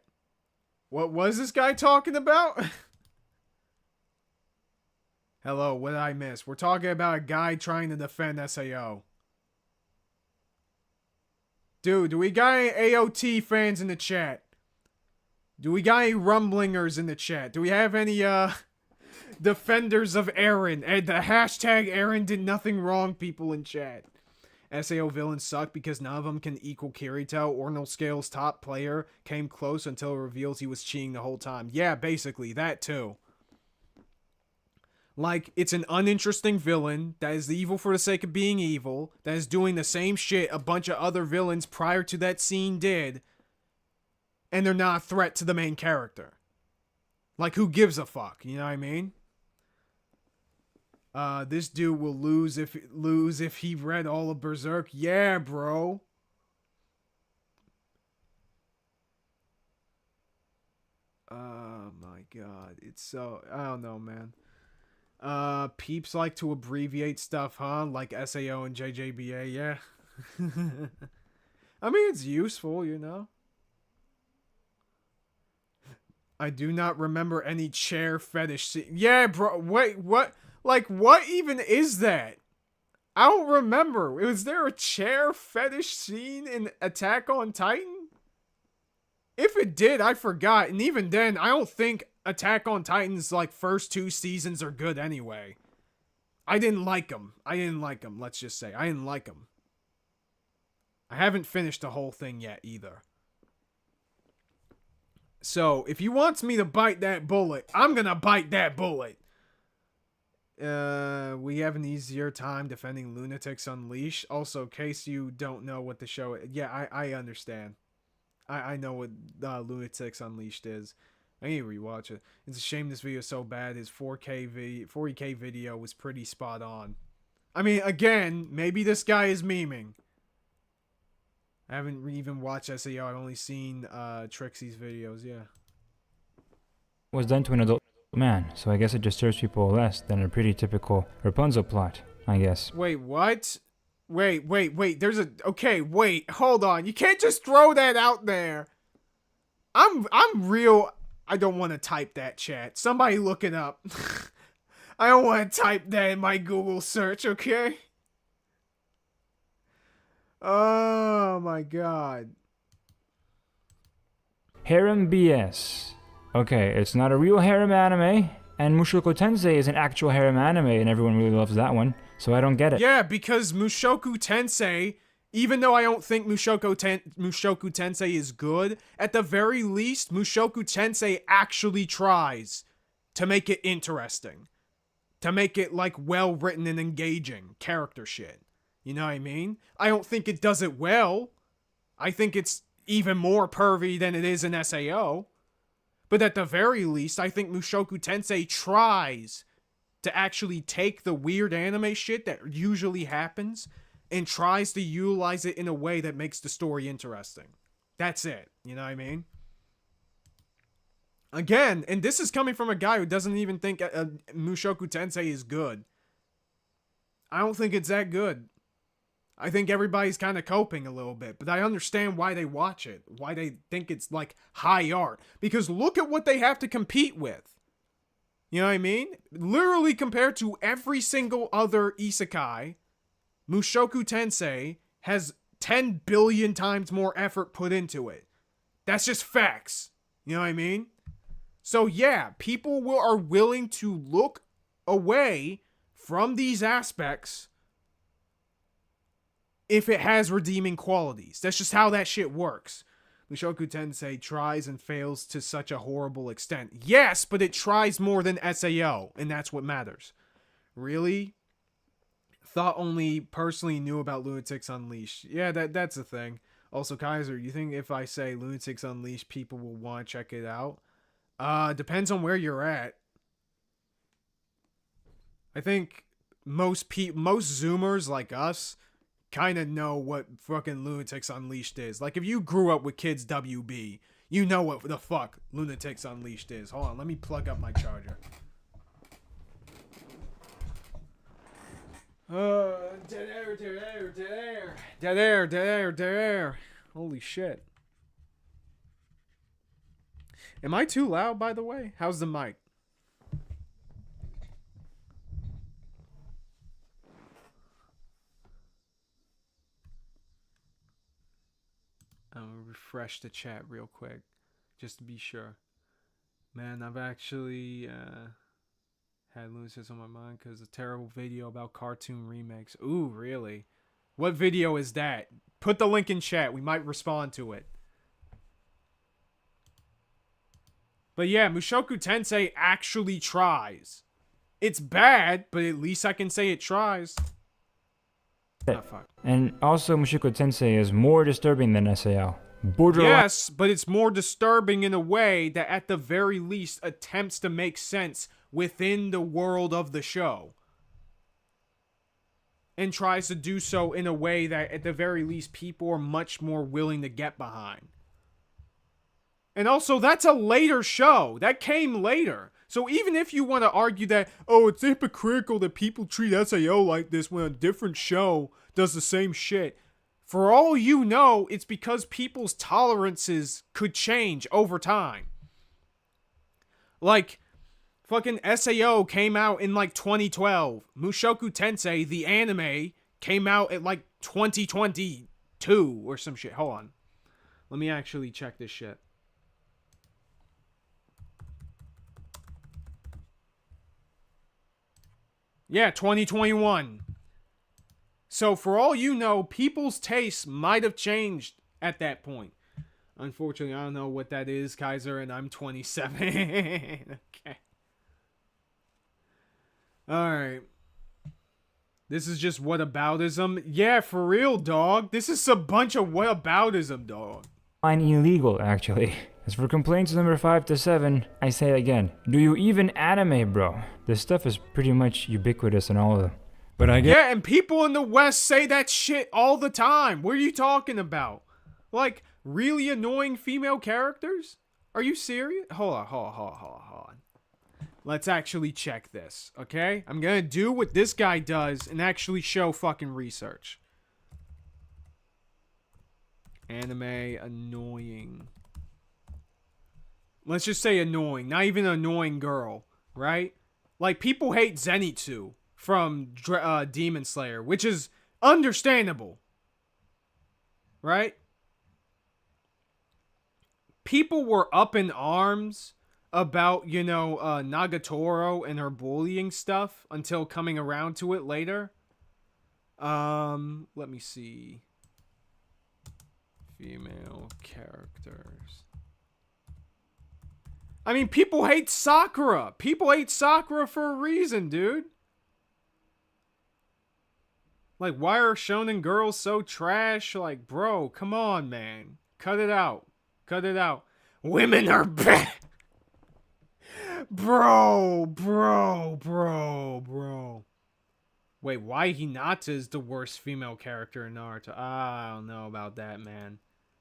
Speaker 1: What was this guy talking about? Hello, what did I miss? We're talking about a guy trying to defend SAO. Dude, do we got any AOT fans in the chat? Do we got any rumblingers in the chat? Do we have any, defenders of Eren? And the hashtag Eren did nothing wrong people in chat. SAO villains suck because none of them can equal Kirito. Ordinal Scale's top player came close until it reveals he was cheating the whole time. Yeah, basically, that too. Like, it's an uninteresting villain that is evil for the sake of being evil, that is doing the same shit a bunch of other villains prior to that scene did, and they're not a threat to the main character. Like, who gives a fuck? You know what I mean? This dude will lose if he read all of Berserk. Yeah, bro. Oh my god. It's so... I don't know, man. Peeps like to abbreviate stuff, huh? Like SAO and JJBA, yeah. I mean, it's useful, I do not remember any chair fetish scene. Yeah, bro, wait, what? Like, what even is that? I don't remember. Was there a chair fetish scene in Attack on Titan? If it did, I forgot. And even then, I don't think Attack on Titan's, like, first 2 seasons are good anyway. I didn't like them. Let's just say. I didn't like them. I haven't finished the whole thing yet, either. So, if he wants me to bite that bullet, I'm gonna bite that bullet. We have an easier time defending Lunatics Unleashed. Also, in case you don't know what the show is. Yeah, I understand. I know what Lunatics Unleashed is. I need to rewatch it. It's a shame this video is so bad. His 40K video was pretty spot on. I mean, again, maybe this guy is memeing. I haven't even watched SAO. I've only seen Trixie's videos, yeah.
Speaker 2: Was done to an adult man, so I guess it disturbs people less than a pretty typical Rapunzel plot, I guess.
Speaker 1: Wait, what? Wait, there's a... Okay, wait, hold on. You can't just throw that out there. I'm real... I don't want to type that, chat. Somebody look it up. I don't want to type that in my Google search, okay? Oh my god.
Speaker 2: Harem BS. Okay, it's not a real harem anime, and Mushoku Tensei is an actual harem anime, and everyone really loves that one, so I don't get it.
Speaker 1: Yeah, because Mushoku Tensei, even though I don't think Mushoku Tensei is good, at the very least, Mushoku Tensei actually tries to make it interesting. To make it, like, well-written and engaging character shit. You know what I mean? I don't think it does it well. I think it's even more pervy than it is in SAO. But at the very least, I think Mushoku Tensei tries to actually take the weird anime shit that usually happens and tries to utilize it in a way that makes the story interesting. That's it. You know what I mean? Again, and this is coming from a guy who doesn't even think Mushoku Tensei is good. I don't think it's that good. I think everybody's kind of coping a little bit, but I understand why they watch it, why they think it's like high art. Because look at what they have to compete with. You know what I mean? Literally compared to every single other isekai, Mushoku Tensei has 10 billion times more effort put into it. That's just facts. You know what I mean? So yeah, people are willing to look away from these aspects if it has redeeming qualities. That's just how that shit works. Mushoku Tensei tries and fails to such a horrible extent. Yes, but it tries more than SAO, and that's what matters. Really? Thought only personally knew about Lunatics Unleashed. Yeah, that's the thing. Also, Kaiser, you think if I say Lunatics Unleashed, people will want to check it out? Depends on where you're at. I think most Zoomers like us kind of know what fucking Lunatics Unleashed is. Like, if you grew up with Kids WB, you know what the fuck Lunatics Unleashed is. Hold on, let me plug up my charger. Dead air. Holy shit. Am I too loud, by the way? How's the mic? I'm gonna refresh the chat real quick, just to be sure. Man, I've actually had Lunatics on my mind because a terrible video about cartoon remakes. Ooh, really? What video is that? Put the link in chat. We might respond to it. But yeah, Mushoku Tensei actually tries. It's bad, but at least I can say it tries. Oh, fuck.
Speaker 2: And also, Mushoku Tensei is more disturbing than SAO.
Speaker 1: Yes, but it's more disturbing in a way that at the very least attempts to make sense within the world of the show. And tries to do so in a way that at the very least people are much more willing to get behind. And also, that's a later show. That came later. So even if you want to argue that, oh, it's hypocritical that people treat SAO like this when a different show does the same shit, for all you know, it's because people's tolerances could change over time. Like, fucking SAO came out in like 2012. Mushoku Tensei, the anime, came out at like 2022 or some shit. Hold on. Let me actually check this shit. Yeah, 2021. So for all you know, people's tastes might have changed at that point. Unfortunately, I don't know what that is, Kaiser, and I'm 27. Okay. Alright. This is just whataboutism. Yeah, for real, dog. This is a bunch of whataboutism, dog.
Speaker 2: Fine, illegal, actually. As for complaints number 5 to 7, I say again, do you even anime, bro? This stuff is pretty much ubiquitous in all of them. But I get—
Speaker 1: Yeah, and people in the West say that shit all the time. What are you talking about? Like, really annoying female characters? Are you serious? Hold on. Let's actually check this, okay? I'm gonna do what this guy does and actually show fucking research. Anime annoying. Let's just say annoying. Not even annoying girl, right? Like, people hate Zenitsu from Demon Slayer, which is understandable. right? People were up in arms about, Nagatoro and her bullying stuff until coming around to it later. Let me see. Female characters. I mean, people hate Sakura. People hate Sakura for a reason, dude. Like, why are shonen girls so trash? Like, bro, come on, man. Cut it out. Cut it out. Women are bad. Bro. Wait, why Hinata is the worst female character in Naruto? I don't know about that, man.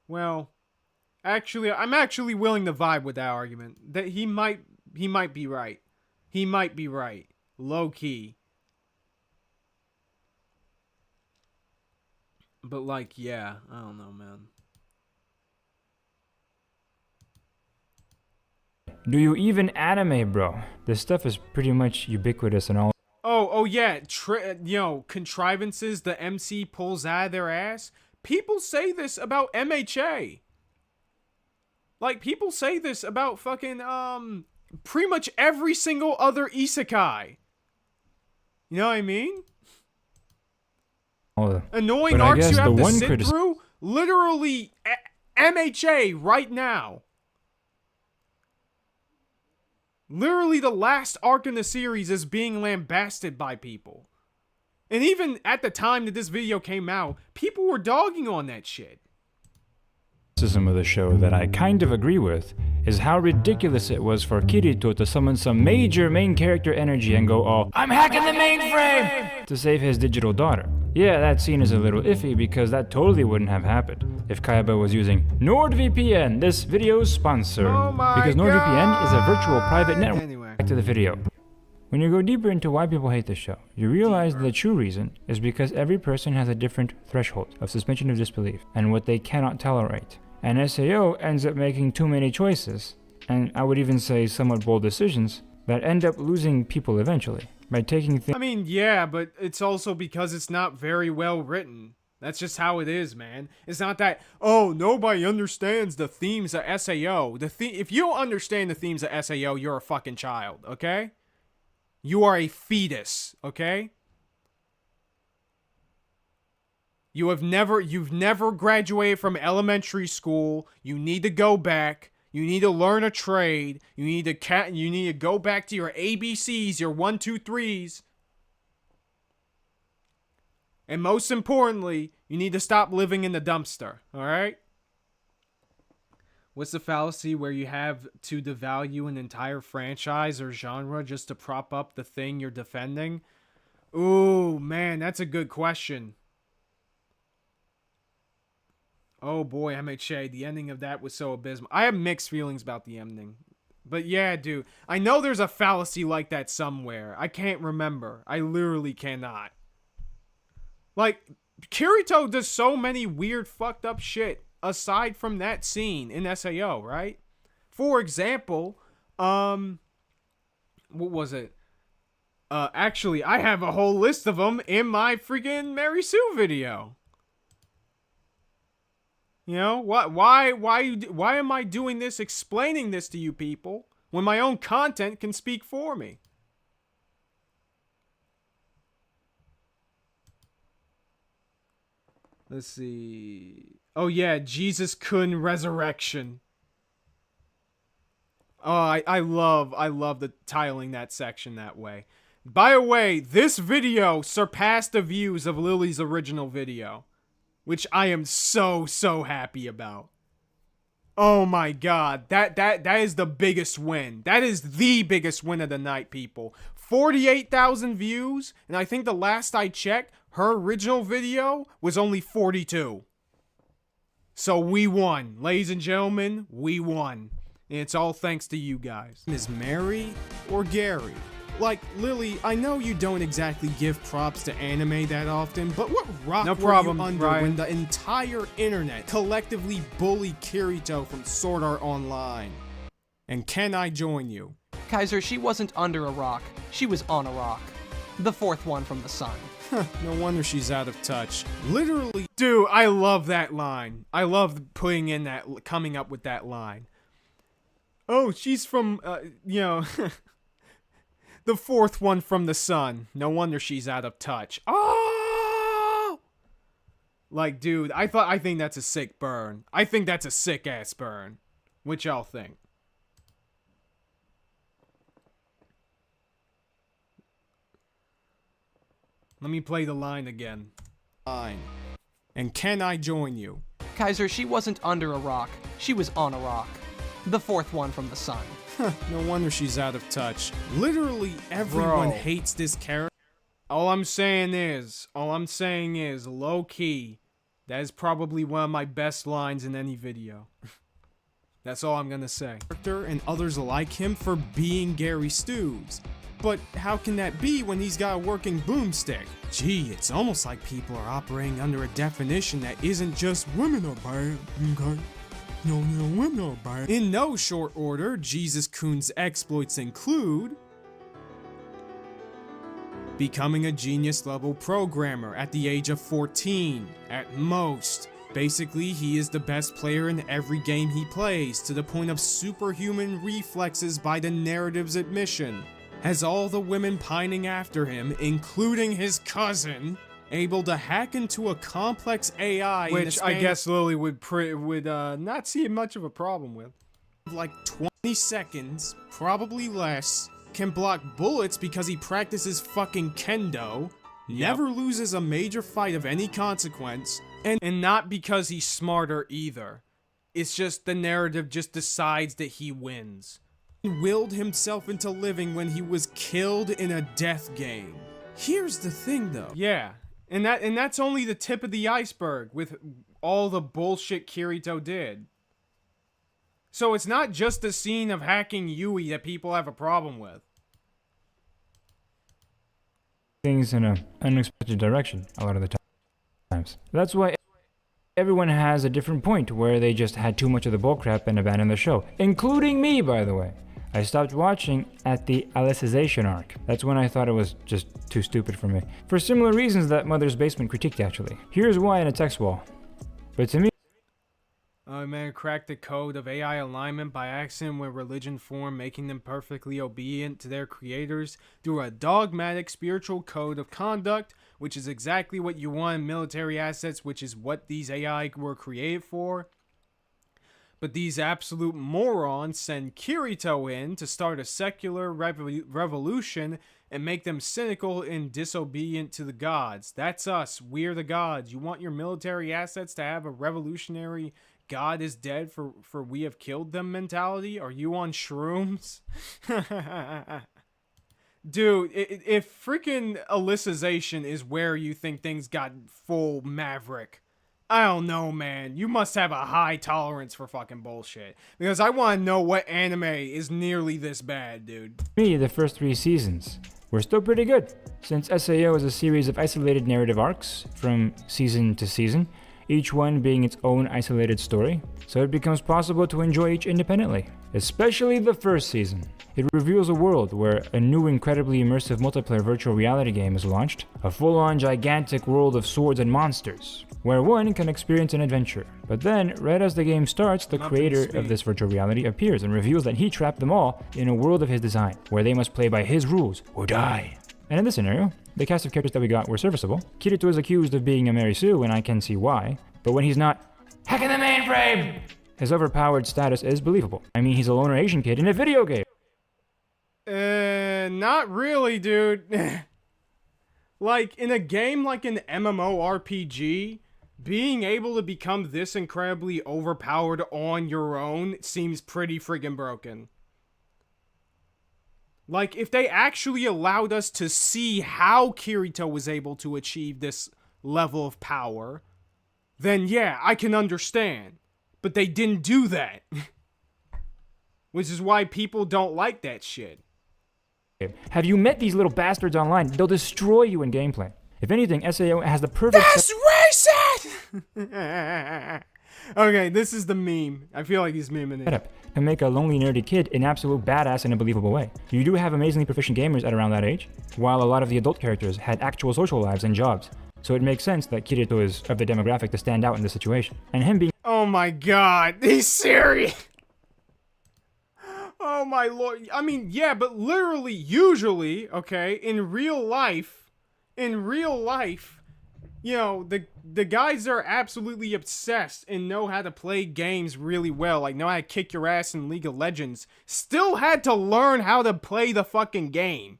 Speaker 1: Well, actually, I'm actually willing to vibe with that argument. That he might be right. He might be right. Low key. But like, yeah, I don't know, man.
Speaker 2: Do you even anime, bro? This stuff is pretty much ubiquitous and all.
Speaker 1: Oh yeah, contrivances the MC pulls out of their ass. People say this about MHA. Like, people say this about fucking, pretty much every single other isekai. You know what I mean? Annoying arcs you have to sit through? Literally, MHA right now. Literally the last arc in the series is being lambasted by people. And even at the time that this video came out, people were dogging on that shit.
Speaker 2: Criticism of the show that I kind of agree with is how ridiculous it was for Kirito to summon some major main character energy and go all, "I'm hacking the mainframe!" to save his digital daughter. Yeah, that scene is a little iffy because that totally wouldn't have happened if Kaiba was using NordVPN, this video's sponsor.
Speaker 1: Oh my
Speaker 2: because NordVPN is a virtual private network.
Speaker 1: Anyway.
Speaker 2: Back to the video. When you go deeper into why people hate the show, you realize that the true reason is because every person has a different threshold of suspension of disbelief and what they cannot tolerate. And SAO ends up making too many choices, and I would even say somewhat bold decisions, that end up losing people eventually. By taking things.
Speaker 1: I mean, yeah, but it's also because it's not very well written. That's just how it is, man. It's not that, oh, nobody understands the themes of SAO. If you don't understand the themes of SAO, you're a fucking child, okay? You are a fetus, okay? You've never graduated from elementary school. You need to go back. You need to learn a trade. You need to go back to your ABCs, your 1, 2, 3s. And most importantly, you need to stop living in the dumpster, all right? What's the fallacy where you have to devalue an entire franchise or genre just to prop up the thing you're defending? Ooh, man, that's a good question. Oh boy, MHA, the ending of that was so abysmal. I have mixed feelings about the ending. But yeah, dude, I know there's a fallacy like that somewhere. I can't remember. I literally cannot. Like, Kirito does so many weird, fucked up shit aside from that scene in SAO, right? For example, what was it? Actually, I have a whole list of them in my freaking Mary Sue video. You know, why am I doing this, explaining this to you people, when my own content can speak for me? Let's see. Oh yeah, Jesus Kun Resurrection. Oh, I love the titling that section that way. By the way, this video surpassed the views of Lily's original video, which I am so happy about. Oh my god, that is the biggest win. That is the biggest win of the night, people. 48,000 views, and I think the last I checked, her original video was only 42. So we won, ladies and gentlemen, we won. And it's all thanks to you guys. Is Mary or Gary? Like, Lily, I know you don't exactly give props to anime that often, but what rock were you under when the entire internet collectively bullied Kirito from Sword Art Online? And can I join you?
Speaker 4: Kaiser, she wasn't under a rock. She was on a rock. The fourth one from the sun.
Speaker 1: No wonder she's out of touch. Literally. Dude, I love that line. I love coming up with that line. Oh, she's from, the fourth one from the sun. No wonder she's out of touch. Oh! Like, dude, I think that's a sick burn. I think that's a sick ass burn. What y'all think? Let me play the line again. And can I join you?
Speaker 4: Kaiser, she wasn't under a rock. She was on a rock. The fourth one from the sun.
Speaker 1: No wonder she's out of touch. Literally everyone hates this character. All I'm saying is, low key, that is probably one of my best lines in any video. That's all I'm gonna say. And others like him for being Gary Stews. But how can that be when he's got a working boomstick? Gee, it's almost like people are operating under a definition that isn't just women are bad, okay? No, women are bad. In no short order, Jesus Kun's exploits include becoming a genius level programmer at the age of 14, at most. Basically, he is the best player in every game he plays, to the point of superhuman reflexes by the narrative's admission. Has all the women pining after him, including his cousin, able to hack into a complex AI, which I guess Lily would not see much of a problem with. Like 20 seconds, probably less, can block bullets because he practices fucking kendo, never loses a major fight of any consequence, and not because he's smarter either. It's just the narrative just decides that he wins. He willed himself into living when he was killed in a death game. Here's the thing though. Yeah, and that's only the tip of the iceberg with all the bullshit Kirito did. So it's not just the scene of hacking Yui that people have a problem with.
Speaker 2: Things in an unexpected direction a lot of the times. That's why everyone has a different point where they just had too much of the bullcrap and abandoned the show. Including me, by the way. I stopped watching at the Alicization arc. That's when I thought it was just too stupid for me. For similar reasons that Mother's Basement critiqued, actually. Here's why in a text wall. But to me...
Speaker 1: Oh man, cracked the code of AI alignment by accident when religion formed, making them perfectly obedient to their creators through a dogmatic spiritual code of conduct, which is exactly what you want in military assets, which is what these AI were created for. But these absolute morons send Kirito in to start a secular revolution and make them cynical and disobedient to the gods. That's us. We're the gods. You want your military assets to have a revolutionary God is dead for we have killed them mentality? Are you on shrooms? Dude, if freaking Alicization is where you think things got full Maverick, I don't know, man. You must have a high tolerance for fucking bullshit. Because I want to know what anime is nearly this bad, dude.
Speaker 2: Me, the first 3 seasons were still pretty good. Since SAO is a series of isolated narrative arcs from season to season, each one being its own isolated story, so it becomes possible to enjoy each independently. Especially the first season. It reveals a world where a new incredibly immersive multiplayer virtual reality game is launched, a full-on gigantic world of swords and monsters, where one can experience an adventure. But then, right as the game starts, the creator of this virtual reality appears and reveals that he trapped them all in a world of his design, where they must play by his rules or die. And in this scenario, the cast of characters that we got were serviceable. Kirito is accused of being a Mary Sue, and I can see why, but when he's not hacking the mainframe, his overpowered status is believable. I mean, he's a loner Asian kid in a video game.
Speaker 1: Not really, dude. Like, in a game like an MMORPG, being able to become this incredibly overpowered on your own seems pretty friggin' broken. Like, if they actually allowed us to see how Kirito was able to achieve this level of power, then yeah, I can understand. But they didn't do that. Which is why people don't like that shit.
Speaker 2: Have you met these little bastards online? They'll destroy you in gameplay. If anything, SAO has the perfect...
Speaker 1: That's racist! Okay, this is the meme. I feel like he's memeing it.
Speaker 2: setup to make a lonely, nerdy kid an absolute badass in a believable way. You do have amazingly proficient gamers at around that age, while a lot of the adult characters had actual social lives and jobs. So it makes sense that Kirito is of the demographic to stand out in this situation. And him being
Speaker 1: Oh my god, he's serious. Oh my lord. I mean, yeah, but literally, usually, okay, in real life, you know, the guys that are absolutely obsessed and know how to play games really well, like know how to kick your ass in League of Legends, still had to learn how to play the fucking game.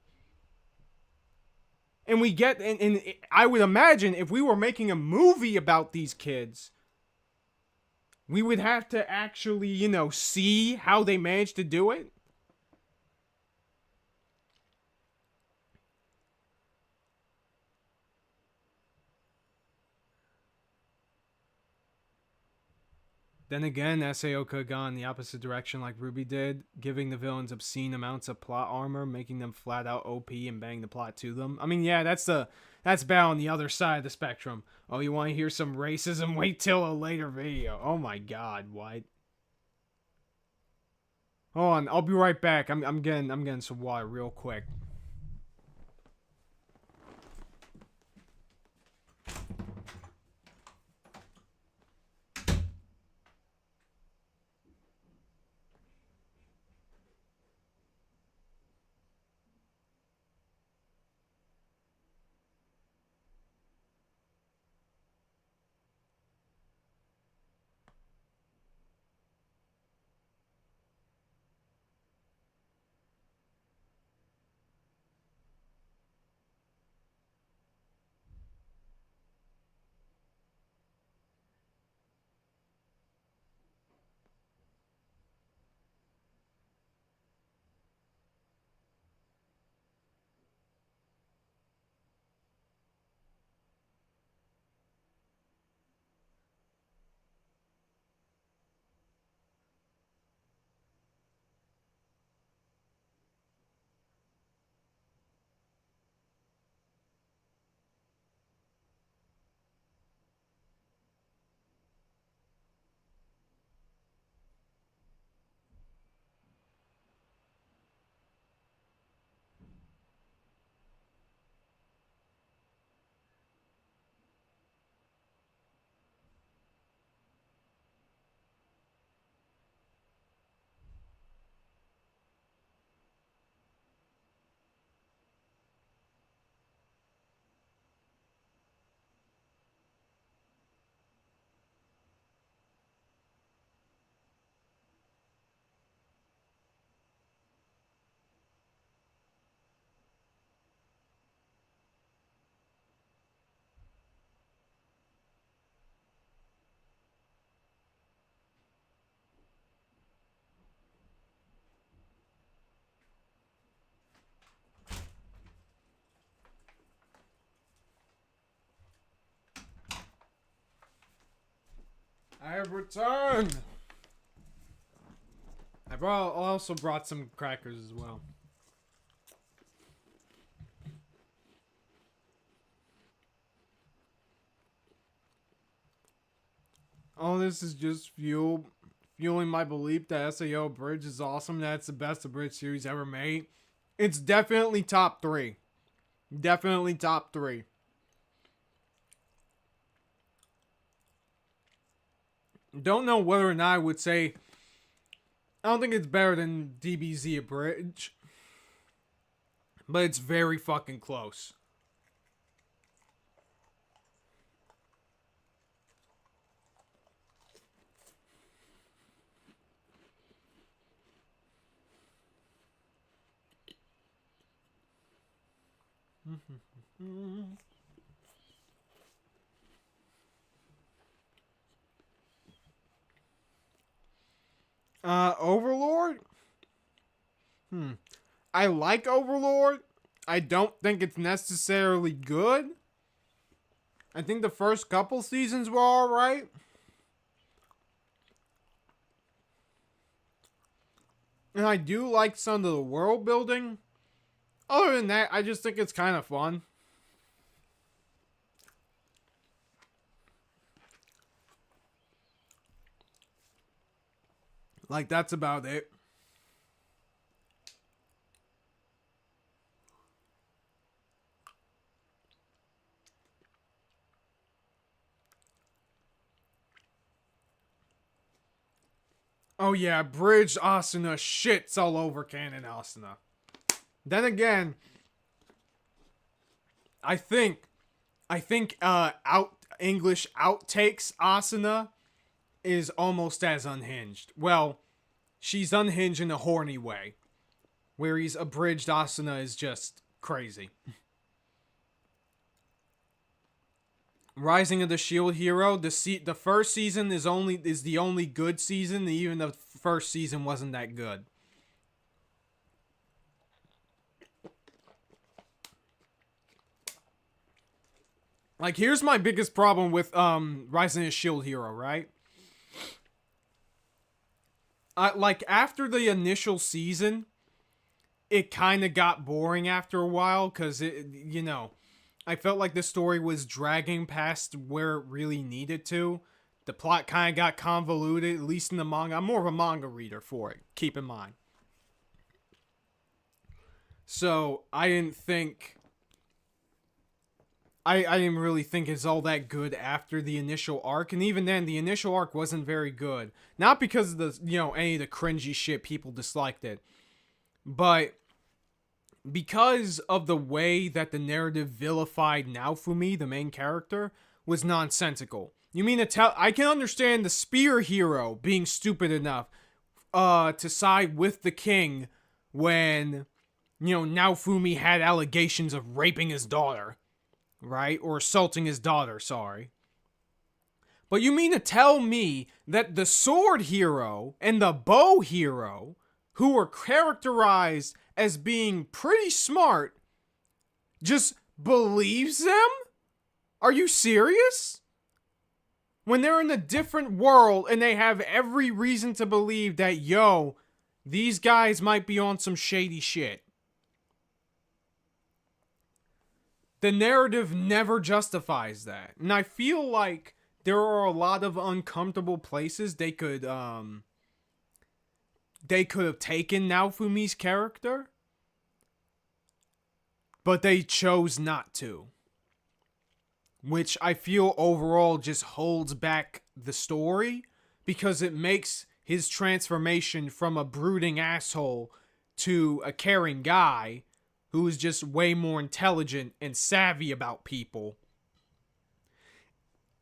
Speaker 1: And we get, and I would imagine if we were making a movie about these kids, we would have to actually, you know, see how they managed to do it. Then again, SAO could have gone the opposite direction like Ruby did, giving the villains obscene amounts of plot armor, making them flat out OP and bang the plot to them. I mean, yeah, that's bad on the other side of the spectrum. Oh, you want to hear some racism? Wait till a later video. Oh my god, what? Hold on, I'll be right back. I'm getting some water real quick. I have returned! I also brought some crackers as well. All this is just fueling my belief that SAO Abridged is awesome. That's the best Abridged series ever made. It's definitely top 3. Definitely top 3. Don't know whether or not I would say... I don't think it's better than DBZ Abridged. But it's very fucking close. Overlord? I like Overlord. I don't think it's necessarily good. I think the first couple seasons were alright. And I do like some of the world building. Other than that, I just think it's kind of fun. Like, that's about it. Oh yeah, Abridged Asuna shits all over canon Asuna. Then again, I think out English outtakes Asuna is almost as unhinged. Well, she's unhinged in a horny way. Whereas Abridged Asuna is just crazy. Rising of the Shield Hero, the first season is the only good season. Even the first season wasn't that good. Like, here's my biggest problem with Rising of the Shield Hero, right? Like, after the initial season, it kind of got boring after a while, because I felt like the story was dragging past where it really needed to. The plot kind of got convoluted, at least in the manga. I'm more of a manga reader for it, keep in mind. So, I didn't really think it's all that good after the initial arc. And even then, the initial arc wasn't very good. Not because of the, any of the cringy shit people disliked it. But because of the way that the narrative vilified Naofumi, the main character, was nonsensical. You mean to tell... I can understand the spear hero being stupid enough to side with the king when, Naofumi had allegations of raping his daughter. Right? Or assaulting his daughter, sorry. But you mean to tell me that the sword hero and the bow hero, who were characterized as being pretty smart, just believes them? Are you serious? When they're in a different world and they have every reason to believe that, these guys might be on some shady shit. The narrative never justifies that. And I feel like there are a lot of uncomfortable places they could have taken Naofumi's character, but they chose not to. Which I feel overall just holds back the story, because it makes his transformation from a brooding asshole to a caring guy who is just way more intelligent and savvy about people.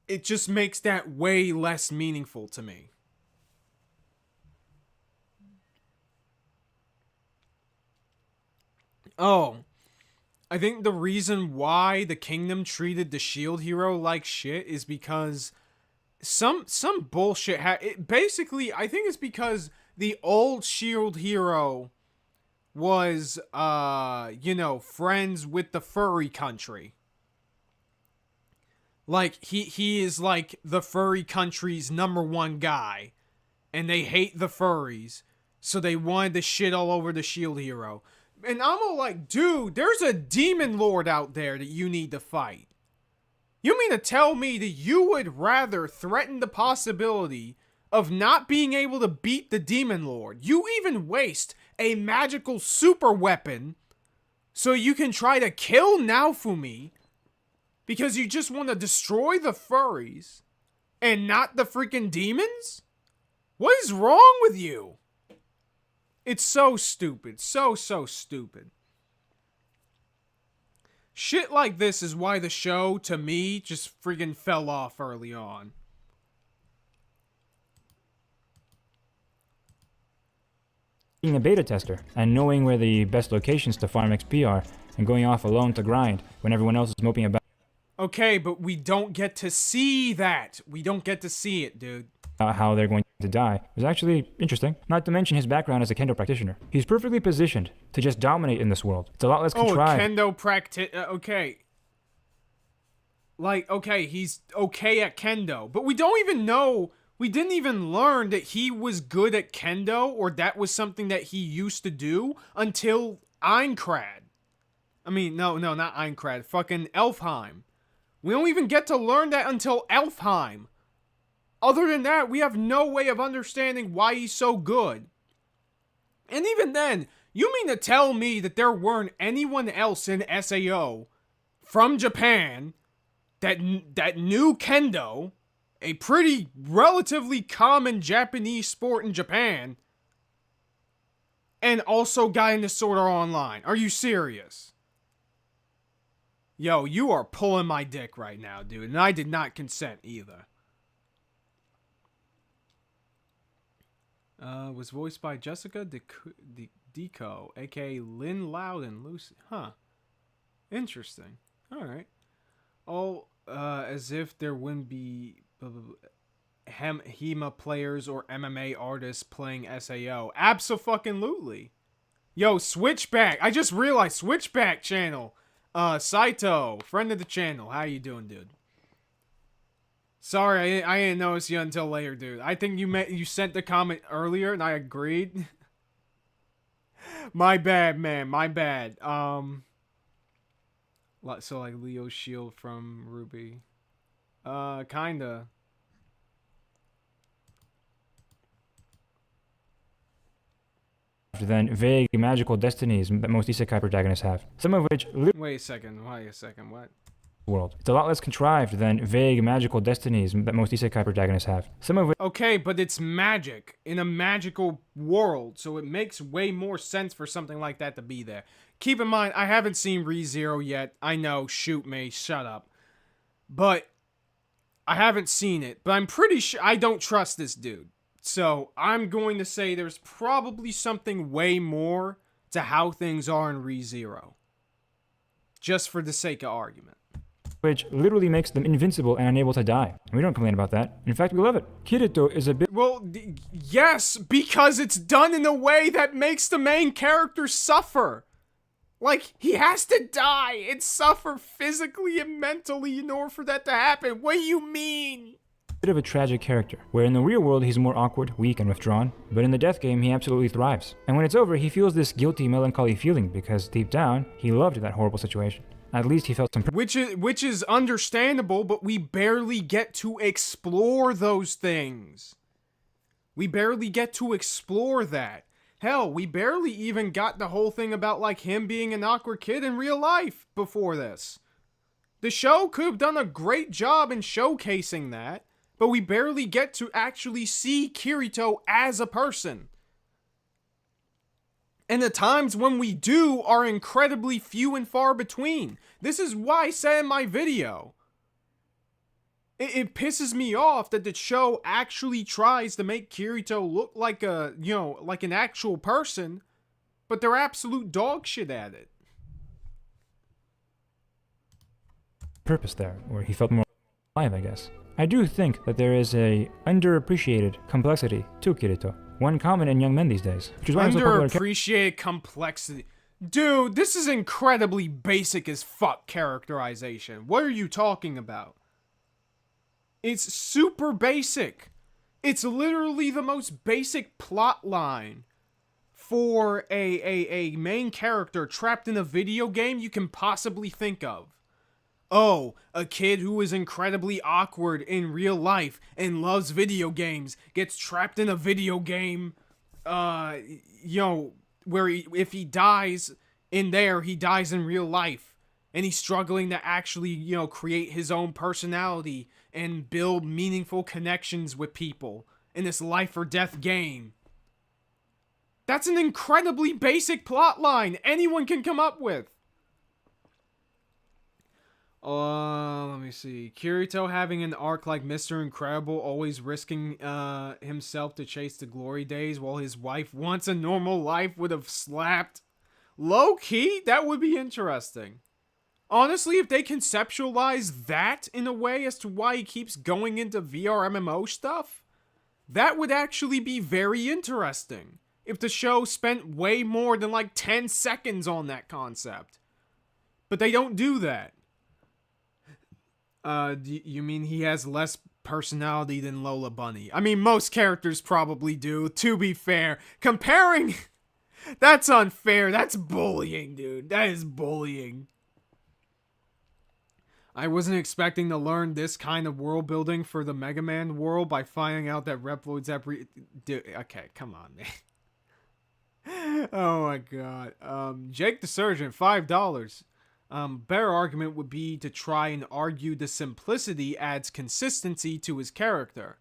Speaker 1: It just makes that way less meaningful to me. Oh, I think the reason why the kingdom treated the shield hero like shit is because some bullshit basically, I think it's because the old shield hero was, friends with the furry country. Like, he is, like, the furry country's #1 guy. And they hate the furries. So they wanted to shit all over the shield hero. And I'm all like, dude, there's a demon lord out there that you need to fight. You mean to tell me that you would rather threaten the possibility of not being able to beat the demon lord? You even waste a magical super weapon so you can try to kill Naofumi because you just want to destroy the furries and not the freaking demons? What is wrong with you? It's so stupid. So stupid. Shit like this is why the show, to me, just freaking fell off early on.
Speaker 2: Being a beta tester and knowing where the best locations to farm XP are and going off alone to grind when everyone else is moping about
Speaker 1: Okay, but we don't get to see that. We don't get to see it, dude.
Speaker 2: How they're going to die was actually interesting. Not to mention his background as a kendo practitioner. He's perfectly positioned to just dominate in this world. It's a lot less contrived.
Speaker 1: Oh, kendo okay. Like, okay, he's okay at kendo, but we don't even know. We didn't even learn that he was good at kendo, or that was something that he used to do until Einkrad. I mean, no, not Einkrad. Fucking Elfheim. We don't even get to learn that until Elfheim. Other than that, we have no way of understanding why he's so good. And even then, you mean to tell me that there weren't anyone else in SAO from Japan that knew Kendo, a pretty relatively common Japanese sport in Japan, and also got into Sword Art Online? Are you serious? Yo, you are pulling my dick right now, dude, and I did not consent either. Was voiced by Jessica Deco, aka Lynn Loud and Lucy. Huh. Interesting. Alright. Oh, as if there wouldn't be HEMA players or MMA artists playing SAO. Abso-fucking-lutely. Yo, Switchback. I just realized, Switchback channel. Saito, friend of the channel. How you doing, dude? Sorry, I didn't notice you until later, dude. I think you sent the comment earlier, and I agreed. My bad, man. My bad. So like Leo's shield from Ruby. Kinda.
Speaker 2: Than vague magical destinies that most isekai protagonists have. Some of which
Speaker 1: Wait a second, what?
Speaker 2: World. It's a lot less contrived than vague magical destinies that most isekai protagonists have. Some of which
Speaker 1: Okay, but it's magic in a magical world, so it makes way more sense for something like that to be there. Keep in mind, I haven't seen ReZero yet. I know, shoot me, shut up. But I haven't seen it, but I'm pretty sure I don't trust this dude. So I'm going to say there's probably something way more to how things are in ReZero. Just for the sake of argument.
Speaker 2: which literally makes them invincible and unable to die. We don't complain about that. In fact, we love it. Kirito is a bit...
Speaker 1: Well, yes, because it's done in a way that makes the main character suffer. Like, he has to die and suffer physically and mentally in order for that to happen. What do you mean?
Speaker 2: Bit of a tragic character, where in the real world he's more awkward, weak, and withdrawn, but in the death game he absolutely thrives. And when it's over, he feels this guilty, melancholy feeling because deep down, he loved that horrible situation. At least he felt some...
Speaker 1: Which is understandable, but we barely get to explore those things. We barely get to explore that. Hell, we barely even got the whole thing about, like, him being an awkward kid in real life before this. The show could have done a great job in showcasing that, but we barely get to actually see Kirito as a person. And the times when we do are incredibly few and far between. This is why I said in my video. It pisses me off that the show actually tries to make Kirito look like a, like an actual person, but they're absolute dog shit at it.
Speaker 2: Purpose there, where he felt more alive, I guess. I do think that there is a underappreciated complexity to Kirito. One common in young men these days. Which is why
Speaker 1: underappreciated complexity. Dude, this is incredibly basic as fuck characterization. What are you talking about? It's super basic. It's literally the most basic plot line for a main character trapped in a video game you can possibly think of. Oh, a kid who is incredibly awkward in real life and loves video games gets trapped in a video game, where if he dies in there, he dies in real life. And he's struggling to actually, create his own personality and build meaningful connections with people in this life or death game. That's an incredibly basic plot line anyone can come up with. Let me see. Kirito having an arc like Mr. Incredible, always risking himself to chase the glory days while his wife wants a normal life would have slapped. Low-key, that would be interesting. Honestly, if they conceptualize that in a way as to why he keeps going into VR MMO stuff, that would actually be very interesting. If the show spent way more than like 10 seconds on that concept. But they don't do that. You mean he has less personality than Lola Bunny? I mean, most characters probably do, to be fair. Comparing... That's unfair. That's bullying, dude. That is bullying. I wasn't expecting to learn this kind of world building for the Mega Man world by finding out that Reploid's okay, come on, man. Oh my god. Jake the Surgeon, $5. Better argument would be to try and argue the simplicity adds consistency to his character.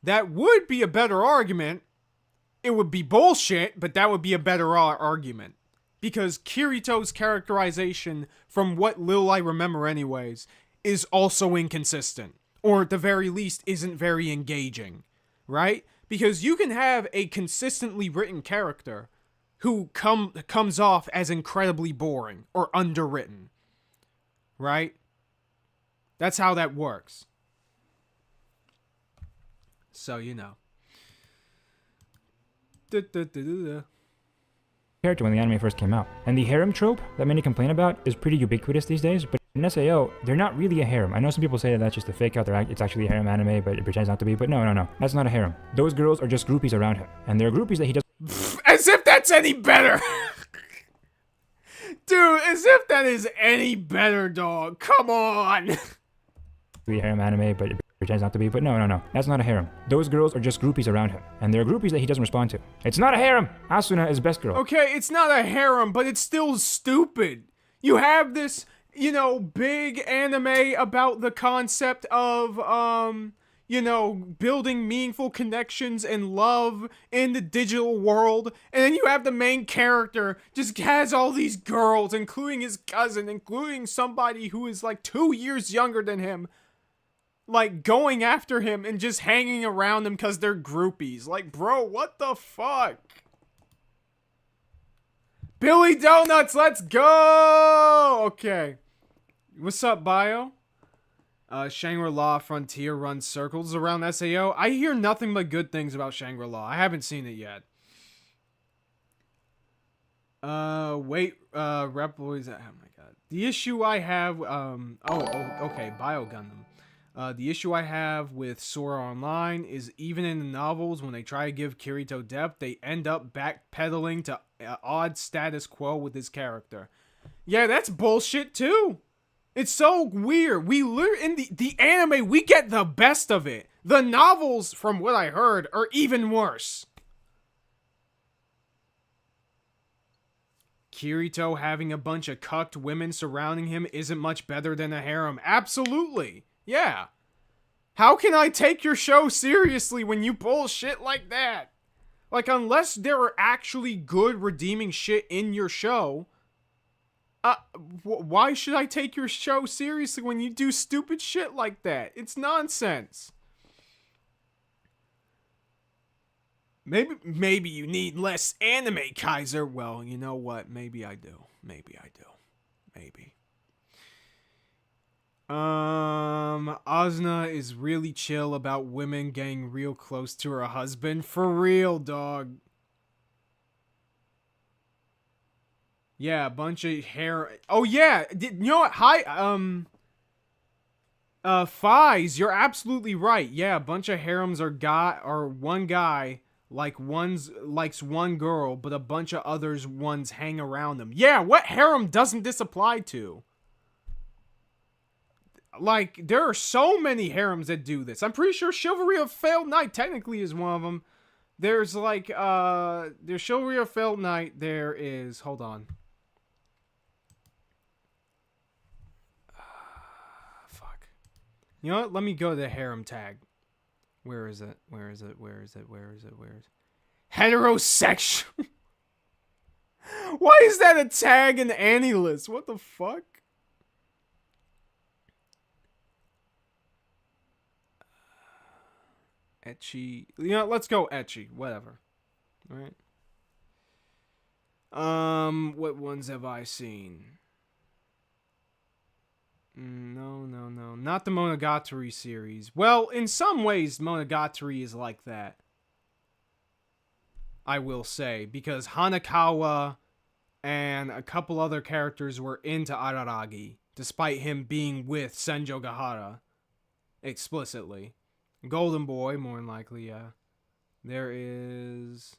Speaker 1: That would be a better argument. It would be bullshit, but that would be a better argument. Because Kirito's characterization, from what little I remember anyways, is also inconsistent. Or at the very least, isn't very engaging. Right? Because you can have a consistently written character who comes off as incredibly boring or underwritten. Right? That's how that works. So, you know.
Speaker 2: Character when the anime first came out. And the harem trope that many complain about is pretty ubiquitous these days, but in SAO, they're not really a harem. I know some people say that that's just a fake out, it's actually a harem anime, but it pretends not to be, but no, that's not a harem. Those girls are just groupies around him, and they're groupies that he does.
Speaker 1: As if that's any better! Dude, as if that is any better, dog. Come on!
Speaker 2: A harem anime, but it pretends not to be, but no, that's not a harem. Those girls are just groupies around him, and they're groupies that he doesn't respond to. It's not a harem! Asuna is best girl.
Speaker 1: Okay, it's not a harem, but it's still stupid. You have this, big anime about the concept of, building meaningful connections and love in the digital world, and then you have the main character just has all these girls, including his cousin, including somebody who is like 2 years younger than him, like going after him and just hanging around him because they're groupies. Like, bro, what the fuck? Billy Donuts, let's go! Okay. What's up, Bio? Shangri-La Frontier runs circles around SAO. I hear nothing but good things about Shangri-La. I haven't seen it yet. Reploids. Oh my god. The issue I have, okay, Bio Gundam. The issue I have with Sora Online is even in the novels, when they try to give Kirito depth, they end up backpedaling to odd status quo with his character. Yeah, that's bullshit too. It's so weird. We learn in the anime, we get the best of it. The novels, from what I heard, are even worse. Kirito having a bunch of cucked women surrounding him isn't much better than a harem. Absolutely. Yeah. How can I take your show seriously when you bullshit like that? Like, unless there are actually good redeeming shit in your show, why should I take your show seriously when you do stupid shit like that? It's nonsense. Maybe you need less anime, Kaiser. Well, you know what? Maybe I do. Maybe. Asuna is really chill about women getting real close to her husband. For real, dog. Yeah, a bunch of hair. Oh yeah, you know what? Hi, Fies, you're absolutely right. Yeah, a bunch of harems are one guy likes one girl, but a bunch of others ones hang around them. Yeah, what harem doesn't this apply to? Like, there are so many harems that do this. I'm pretty sure Chivalry of Failed Knight technically is one of them. There's there's Chivalry of Failed Knight. There is, hold on. Fuck. You know what? Let me go to the harem tag. Where is it? Heterosexual. Why is that a tag in Annie list? What the fuck? Ecchi. Let's go ecchi. Whatever. Alright. What ones have I seen? No. Not the Monogatari series. Well, in some ways, Monogatari is like that. I will say. Because Hanakawa and a couple other characters were into Araragi, despite him being with Senjo Gahara. Explicitly. Golden Boy, more than likely, yeah. There is...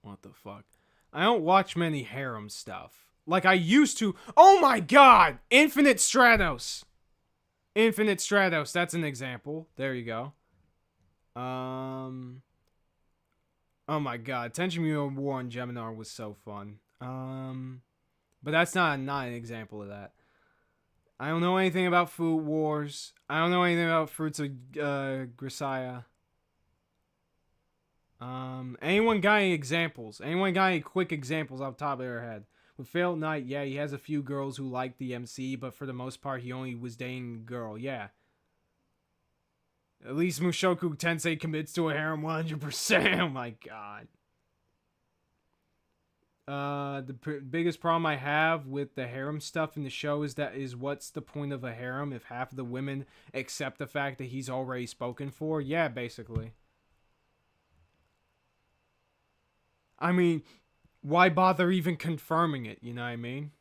Speaker 1: What the fuck? I don't watch many harem stuff. like I used to. Oh my god! Infinite Stratos. Infinite Stratos, that's an example. There you go. Oh my god, Tension Mutant War on Geminar was so fun. But that's not an example of that. I don't know anything about Food Wars. I don't know anything about Fruits of Grisaya. Anyone got any examples? Anyone got any quick examples off the top of their head? With Failed Knight, yeah, he has a few girls who like the MC, but for the most part, he only was dating a girl, yeah. At least Mushoku Tensei commits to a harem 100%. Oh my god. The biggest problem I have with the harem stuff in the show is what's the point of a harem if half of the women accept the fact that he's already spoken for? Yeah, basically. I mean, why bother even confirming it, you know what I mean?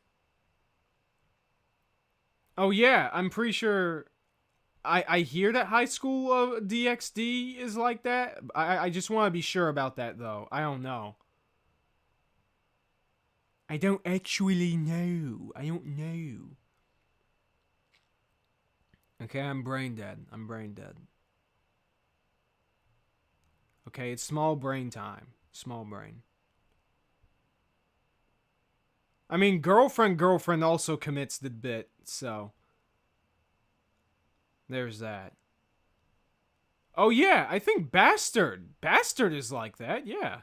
Speaker 1: Oh yeah, I'm pretty sure I hear that High School DxD is like that. I just want to be sure about that though. I don't know. I don't actually know. I don't know. Okay, I'm brain dead. I'm brain dead. Okay, it's small brain time. Small brain. I mean, girlfriend also commits the bit, so. There's that. Oh yeah, I think Bastard is like that, yeah.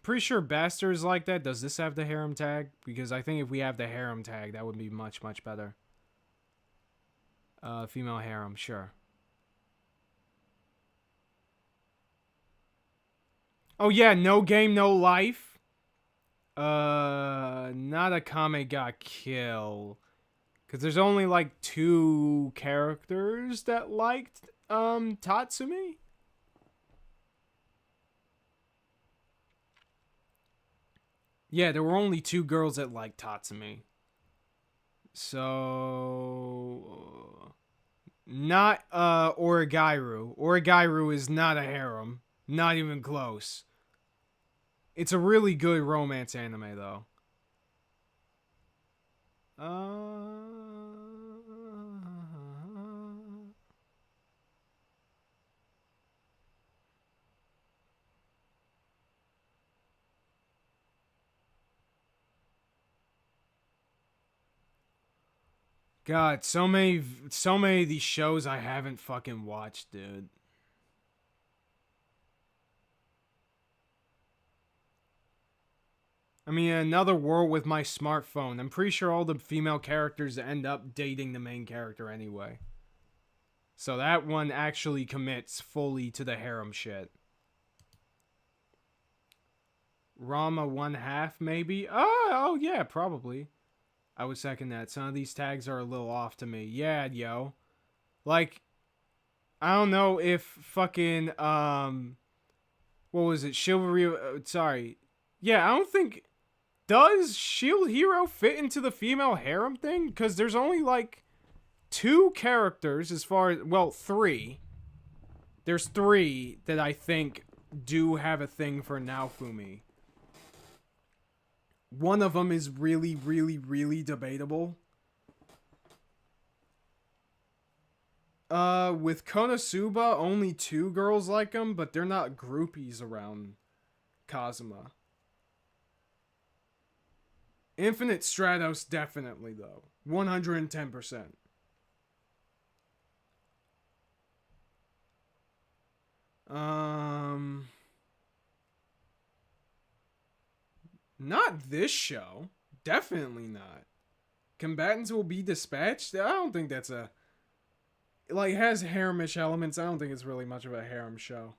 Speaker 1: Pretty sure Bastard is like that. Does this have the harem tag? Because I think if we have the harem tag, that would be much, much better. Female harem, sure. Oh yeah, No Game, No Life. Not a Kame ga Kill. Because there's only like 2 characters that liked, Tatsumi. Yeah, there were only 2 girls that liked Tatsumi. So... Not, Origairu. Origairu is not a harem. Not even close. It's a really good romance anime, though. God, so many of these shows I haven't fucking watched, dude. I mean, Another World with my smartphone. I'm pretty sure all the female characters end up dating the main character anyway. So that one actually commits fully to the harem shit. Rama 1/2, maybe? Oh yeah, probably. I would second that. Some of these tags are a little off to me. Yeah, yo. Like, I don't know if fucking, what was it? Chivalry, sorry. Yeah, I don't think, does Shield Hero fit into the female harem thing? Because there's only, like, 2 characters as far as, well, 3. There's 3 that I think do have a thing for Naofumi. One of them is really, really, really debatable. With Konosuba, only 2 girls like him, but they're not groupies around Kazuma. Infinite Stratos, definitely, though. 110%. Not this show. Definitely not. Combatants will be dispatched? I don't think that's a... Like, it has haremish elements. I don't think it's really much of a harem show.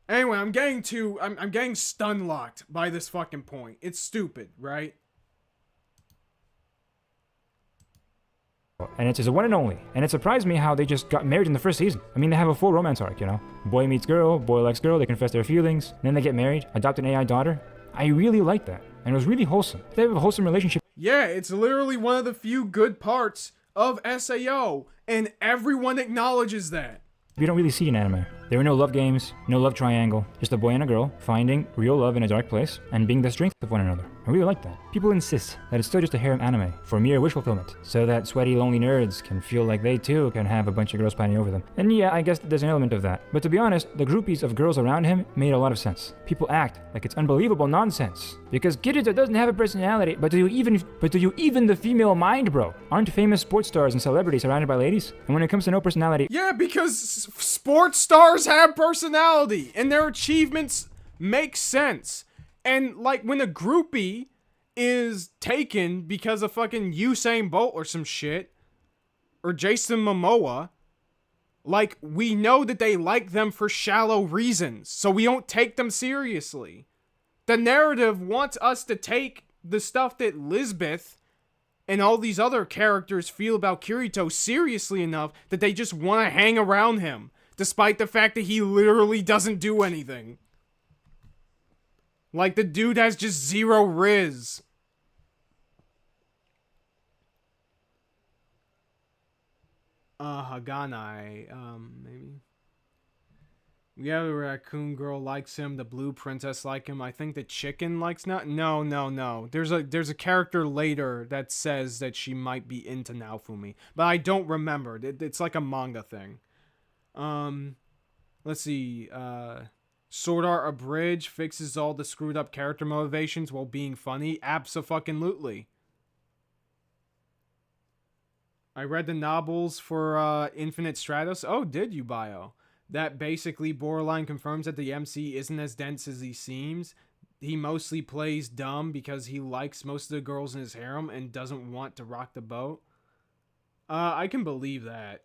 Speaker 1: Anyway, I'm getting stun-locked by this fucking point. It's stupid, right?
Speaker 2: And it's his one and only. And it surprised me how they just got married in the first season. I mean, they have a full romance arc, you know? Boy meets girl, boy likes girl, they confess their feelings, then they get married, adopt an AI daughter. I really liked that. And it was really wholesome. They have a wholesome relationship.
Speaker 1: Yeah, it's literally one of the few good parts of SAO, and everyone acknowledges that.
Speaker 2: You don't really see in anime. There were no love games, no love triangle, just a boy and a girl finding real love in a dark place and being the strength of one another. I really like that. People insist that it's still just a harem anime for mere wish fulfillment, so that sweaty, lonely nerds can feel like they too can have a bunch of girls pining over them. And yeah, I guess there's an element of that. But to be honest, the groupies of girls around him made a lot of sense. People act like it's unbelievable nonsense. Because Kirito doesn't have a personality, but do you even the female mind, bro? Aren't famous sports stars and celebrities surrounded by ladies? And when it comes to no personality...
Speaker 1: Yeah, because sports stars have personality, and their achievements make sense. And, like, when a groupie is taken because of fucking Usain Bolt or some shit, or Jason Momoa, like, we know that they like them for shallow reasons, so we don't take them seriously. The narrative wants us to take the stuff that Lisbeth and all these other characters feel about Kirito seriously enough that they just want to hang around him, despite the fact that he literally doesn't do anything. Like, the dude has just zero riz. Haganai, maybe. Yeah, the raccoon girl likes him, the blue princess like him. I think the chicken likes no. There's a character later that says that she might be into Naofumi, but I don't remember. It's like a manga thing. Let's see. Sword Art Abridged fixes all the screwed up character motivations while being funny. Abso-fucking-lutely. I read the novels for Infinite Stratos. Oh, did you, Bio? That basically borderline confirms that the MC isn't as dense as he seems. He mostly plays dumb because he likes most of the girls in his harem and doesn't want to rock the boat. I can believe that.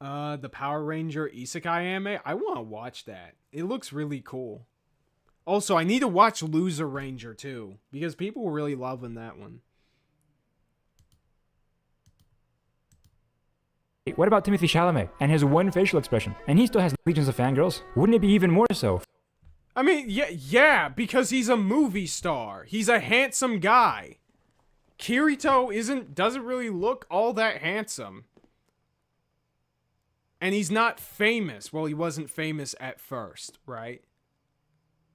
Speaker 1: The Power Ranger Isekai anime? I want to watch that. It looks really cool. Also, I need to watch Loser Ranger too, because people were really loving that one.
Speaker 2: What about Timothy Chalamet and his one facial expression? And he still has legions of fangirls. Wouldn't it be even more so?
Speaker 1: I mean, yeah, because he's a movie star. He's a handsome guy. Kirito doesn't really look all that handsome. And he's not famous. Well, he wasn't famous at first, right?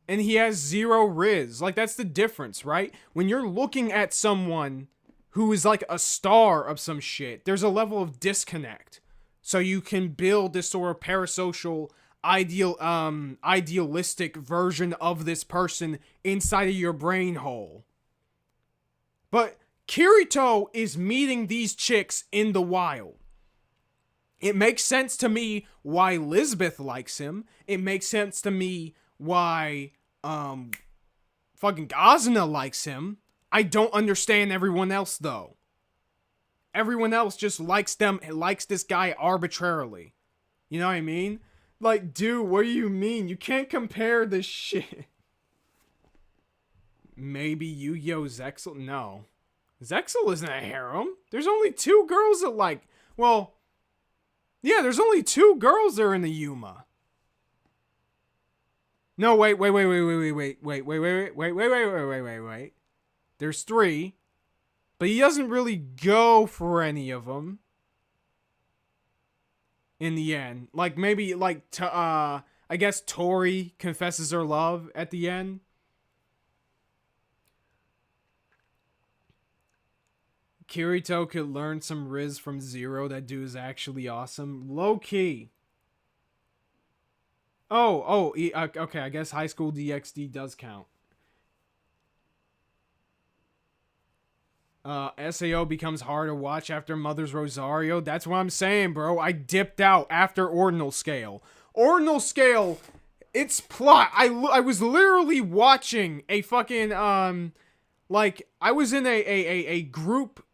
Speaker 1: And he has zero riz. Like, that's the difference, right? When you're looking at someone who is like a star of some shit, there's a level of disconnect. So you can build this sort of parasocial, idealistic version of this person inside of your brain hole. But Kirito is meeting these chicks in the wild. It makes sense to me why Lisbeth likes him. It makes sense to me why fucking Gazna likes him. I don't understand everyone else, though. Everyone else just likes this guy arbitrarily. You know what I mean? Like, dude, what do you mean? You can't compare this shit. Maybe Yu-Gi-Oh! Zexal? No. Zexal isn't a harem. There's only 2 girls that like... Well... Yeah, there's only 2 girls there in the Yuma. No, wait. There's 3. But he doesn't really go for any of them. In the end. Like, maybe, like, I guess Tori confesses her love at the end. Kirito could learn some riz from Zero. That dude is actually awesome. Low key. Okay, I guess High School DxD does count. SAO becomes hard to watch after Mother's Rosario. That's what I'm saying, bro. I dipped out after Ordinal Scale. Ordinal Scale, its plot. I was literally watching a fucking, like, I was in a group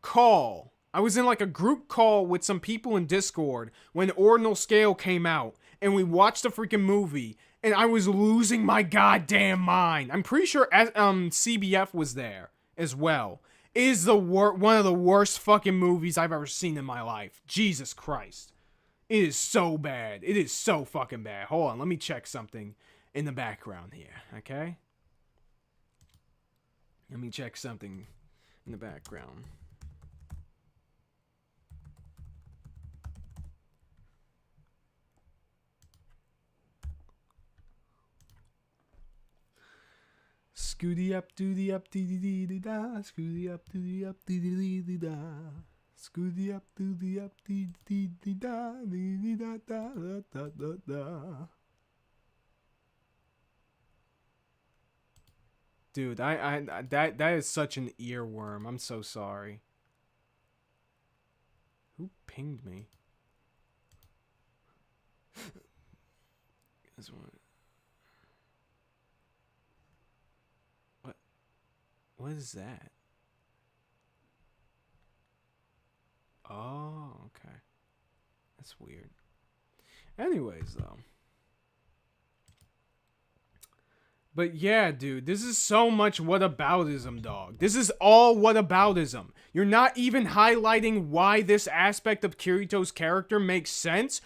Speaker 1: call. I was in like a group call with some people in Discord when Ordinal Scale came out, and we watched the freaking movie, and I was losing my goddamn mind. I'm pretty sure CBF was there as well. It is one of the worst fucking movies I've ever seen in my life. Jesus Christ. It is so bad. It is so fucking bad. Hold on, let me check something in the background here, okay? Let me check something in the background. Scooty up, doody up, dee dee dee da. Scooty up, doody up, dee dee dee da. Scooty up, doody up, dee dee dee da, dee dee da da da da da. Dude, that is such an earworm. I'm so sorry. Who pinged me? This one. What is that? Oh, okay. That's weird. Anyways, though. But yeah, dude, this is so much whataboutism, dog. This is all whataboutism. You're not even highlighting why this aspect of Kirito's character makes sense.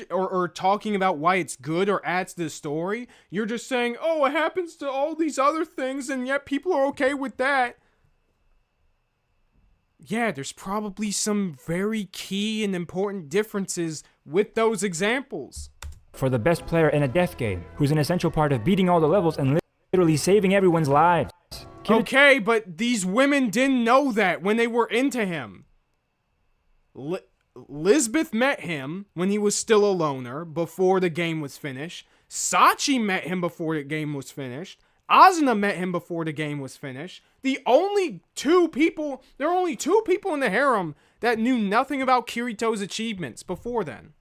Speaker 1: Or talking about why it's good or adds to the story. You're just saying, oh, it happens to all these other things, and yet people are okay with that. Yeah, there's probably some very key and important differences with those examples.
Speaker 2: For the best player in a death game, who's an essential part of beating all the levels and literally saving everyone's lives.
Speaker 1: Okay, but these women didn't know that when they were into him. Lisbeth met him when he was still a loner, before the game was finished. Sachi met him before the game was finished. Asuna met him before the game was finished. There are only two people in the harem that knew nothing about Kirito's achievements before then.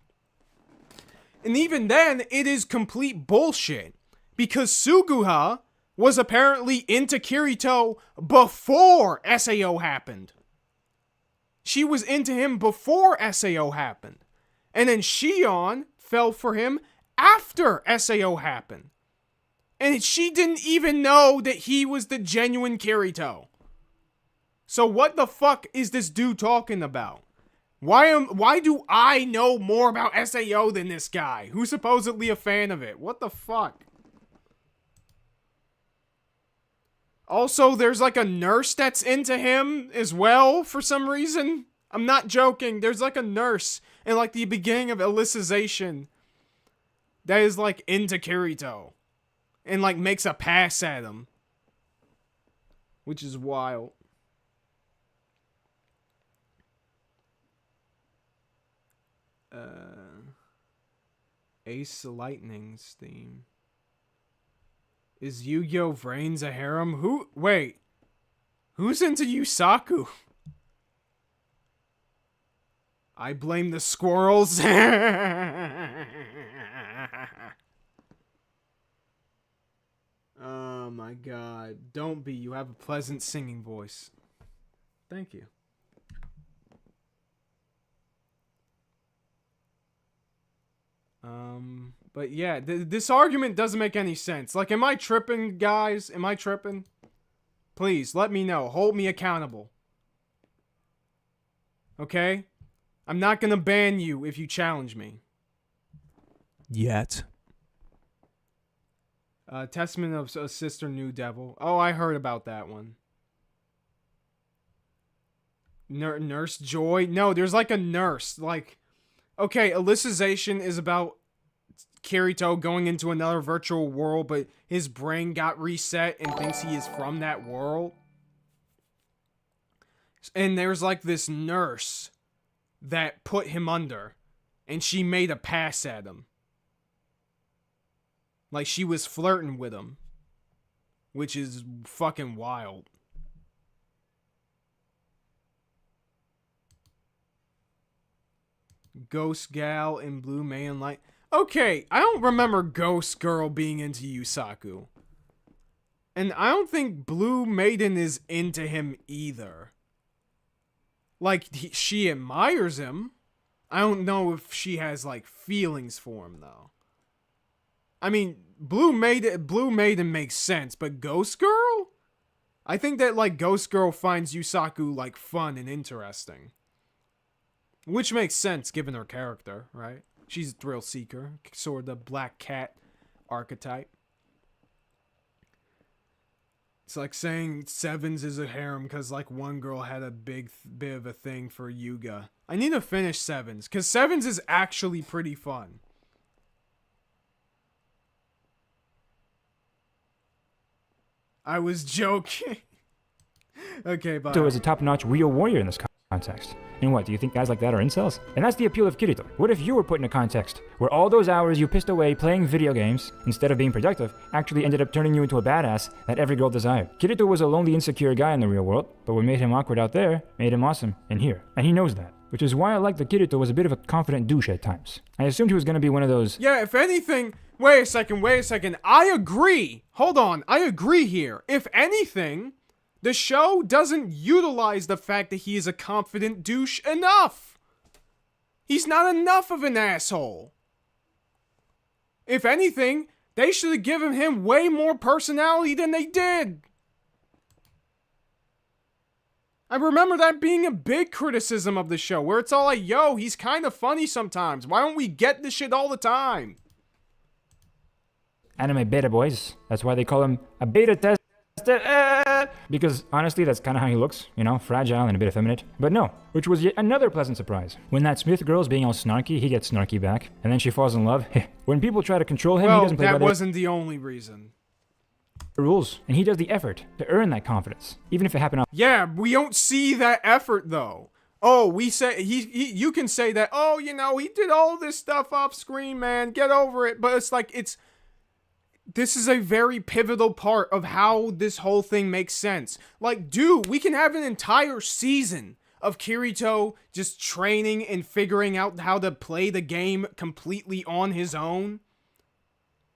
Speaker 1: And even then, it is complete bullshit. Because Suguha was apparently into Kirito before SAO happened. She was into him before SAO happened. And then Shion fell for him after SAO happened. And she didn't even know that he was the genuine Kirito. So what the fuck is this dude talking about? Why do I know more about SAO than this guy, who's supposedly a fan of it? What the fuck? Also, there's like a nurse that's into him as well for some reason. I'm not joking. There's like a nurse in like the beginning of Alicization that is like into Kirito and like makes a pass at him, which is wild. Ace Lightning's theme. Is Yu-Gi-Oh! Vrains a harem? Wait. Who's into Yusaku? I blame the squirrels. Oh my god. Don't be. You have a pleasant singing voice. Thank you. But yeah, this argument doesn't make any sense. Like, am I tripping, guys? Am I tripping? Please, let me know. Hold me accountable. Okay? I'm not gonna ban you if you challenge me. Yet. Testament of a Sister New Devil. Oh, I heard about that one. Nurse Joy? No, there's like a nurse. Like, okay, Alicization is about Kirito going into another virtual world, but his brain got reset and thinks he is from that world. And there's like this nurse that put him under, and she made a pass at him. Like, she was flirting with him, which is fucking wild. Ghost Gal and Blue Man Light. Okay, I don't remember Ghost Girl being into Yusaku. And I don't think Blue Maiden is into him either. Like, she admires him. I don't know if she has, like, feelings for him, though. I mean, Blue Maiden makes sense, but Ghost Girl? I think that, like, Ghost Girl finds Yusaku, like, fun and interesting. Which makes sense, given her character, right? She's a thrill seeker, sort of the black cat archetype. It's like saying Sevens is a harem because, like, one girl had a bit of a thing for Yuga. I need to finish Sevens, because Sevens is actually pretty fun. I was joking. Okay, bye.
Speaker 2: Kirito is a top-notch real warrior in this context. And what, do you think guys like that are incels? And that's the appeal of Kirito. What if you were put in a context where all those hours you pissed away playing video games, instead of being productive, actually ended up turning you into a badass that every girl desired? Kirito was a lonely, insecure guy in the real world, but what made him awkward out there made him awesome in here. And he knows that. Which is why I like that Kirito was a bit of a confident douche at times. I assumed he was going to be one of those...
Speaker 1: Yeah, if anything... Wait a second. I agree. Hold on. I agree here. If anything... The show doesn't utilize the fact that he is a confident douche enough. He's not enough of an asshole. If anything, they should have given him way more personality than they did. I remember that being a big criticism of the show, where it's all like, yo, he's kind of funny sometimes. Why don't we get this shit all the time?
Speaker 2: Anime beta boys. That's why they call him a beta test. Because honestly, that's kind of how he looks, you know, fragile and a bit effeminate. But no, which was yet another pleasant surprise. When that Smith girl's being all snarky, he gets snarky back, and then she falls in love. When people try to control him, he doesn't play by
Speaker 1: that wasn't the only reason.
Speaker 2: The rules, and he does the effort to earn that confidence, even if it happened.
Speaker 1: Yeah, we don't see that effort though. Oh, we say you can say that. Oh, you know, he did all this stuff off screen, man. Get over it. But it's like this is a very pivotal part of how this whole thing makes sense. Like, dude, we can have an entire season of Kirito just training and figuring out how to play the game completely on his own.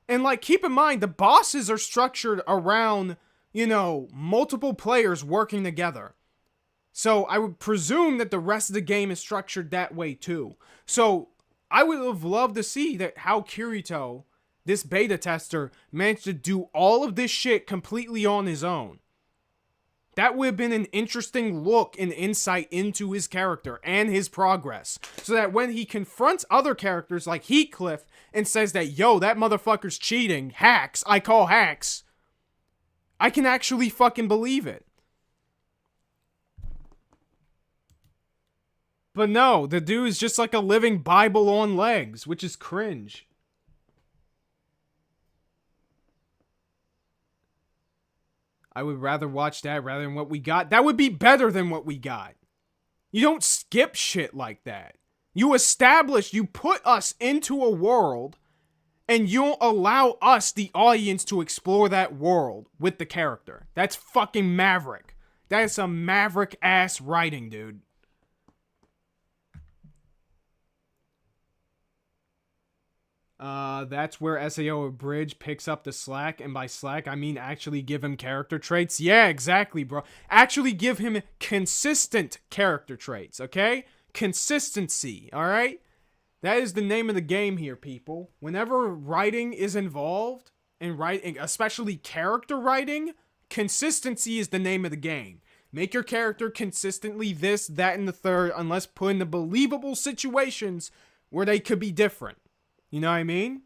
Speaker 1: And, like, keep in mind, the bosses are structured around, you know, multiple players working together. So I would presume that the rest of the game is structured that way, too. So I would have loved to see that how Kirito... this beta tester managed to do all of this shit completely on his own. That would have been an interesting look and insight into his character and his progress. So that when he confronts other characters like Heathcliff and says that, yo, that motherfucker's cheating, hacks, I call hacks, I can actually fucking believe it. But no, the dude's just like a living Bible on legs, which is cringe. I would rather watch that rather than what we got. That would be better than what we got. You don't skip shit like that. You put us into a world, and you don't allow us, the audience, to explore that world with the character. That's fucking maverick. That is some maverick-ass writing, dude. That's where SAO Abridged picks up the slack, and by slack, I mean actually give him character traits. Yeah, exactly, bro. Actually give him consistent character traits, okay? Consistency, alright? That is the name of the game here, people. Whenever writing is involved, and writing, especially character writing, consistency is the name of the game. Make your character consistently this, that, and the third, unless put into believable situations where they could be different. You know what I mean?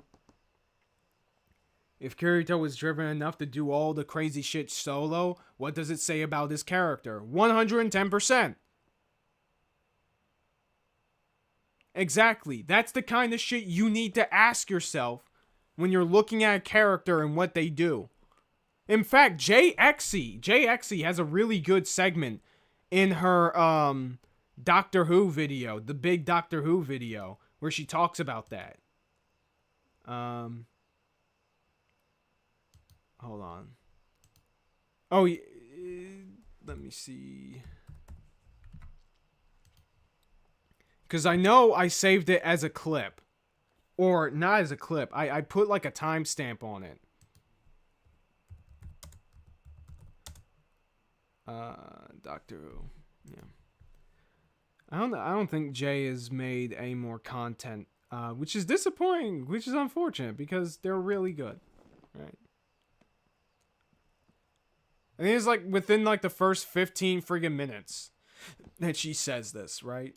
Speaker 1: If Kirito was driven enough to do all the crazy shit solo, what does it say about his character? 110%. Exactly. That's the kind of shit you need to ask yourself when you're looking at a character and what they do. In fact, JXE has a really good segment in her Doctor Who video, the big Doctor Who video, where she talks about that. Hold on. Oh, let me see. Because I know I saved it as a clip. Or not as a clip. I put like a timestamp on it. Doctor Who. Yeah. I don't think Jay has made any more content. Which is disappointing, which is unfortunate, because they're really good, right? I think it's like within like the first 15 friggin' minutes that she says this, right?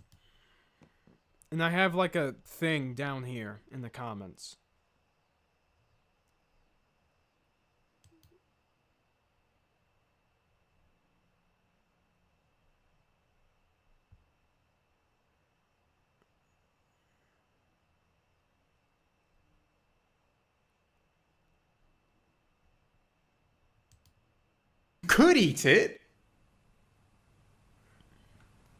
Speaker 1: And I have like a thing down here in the comments.
Speaker 5: could eat it.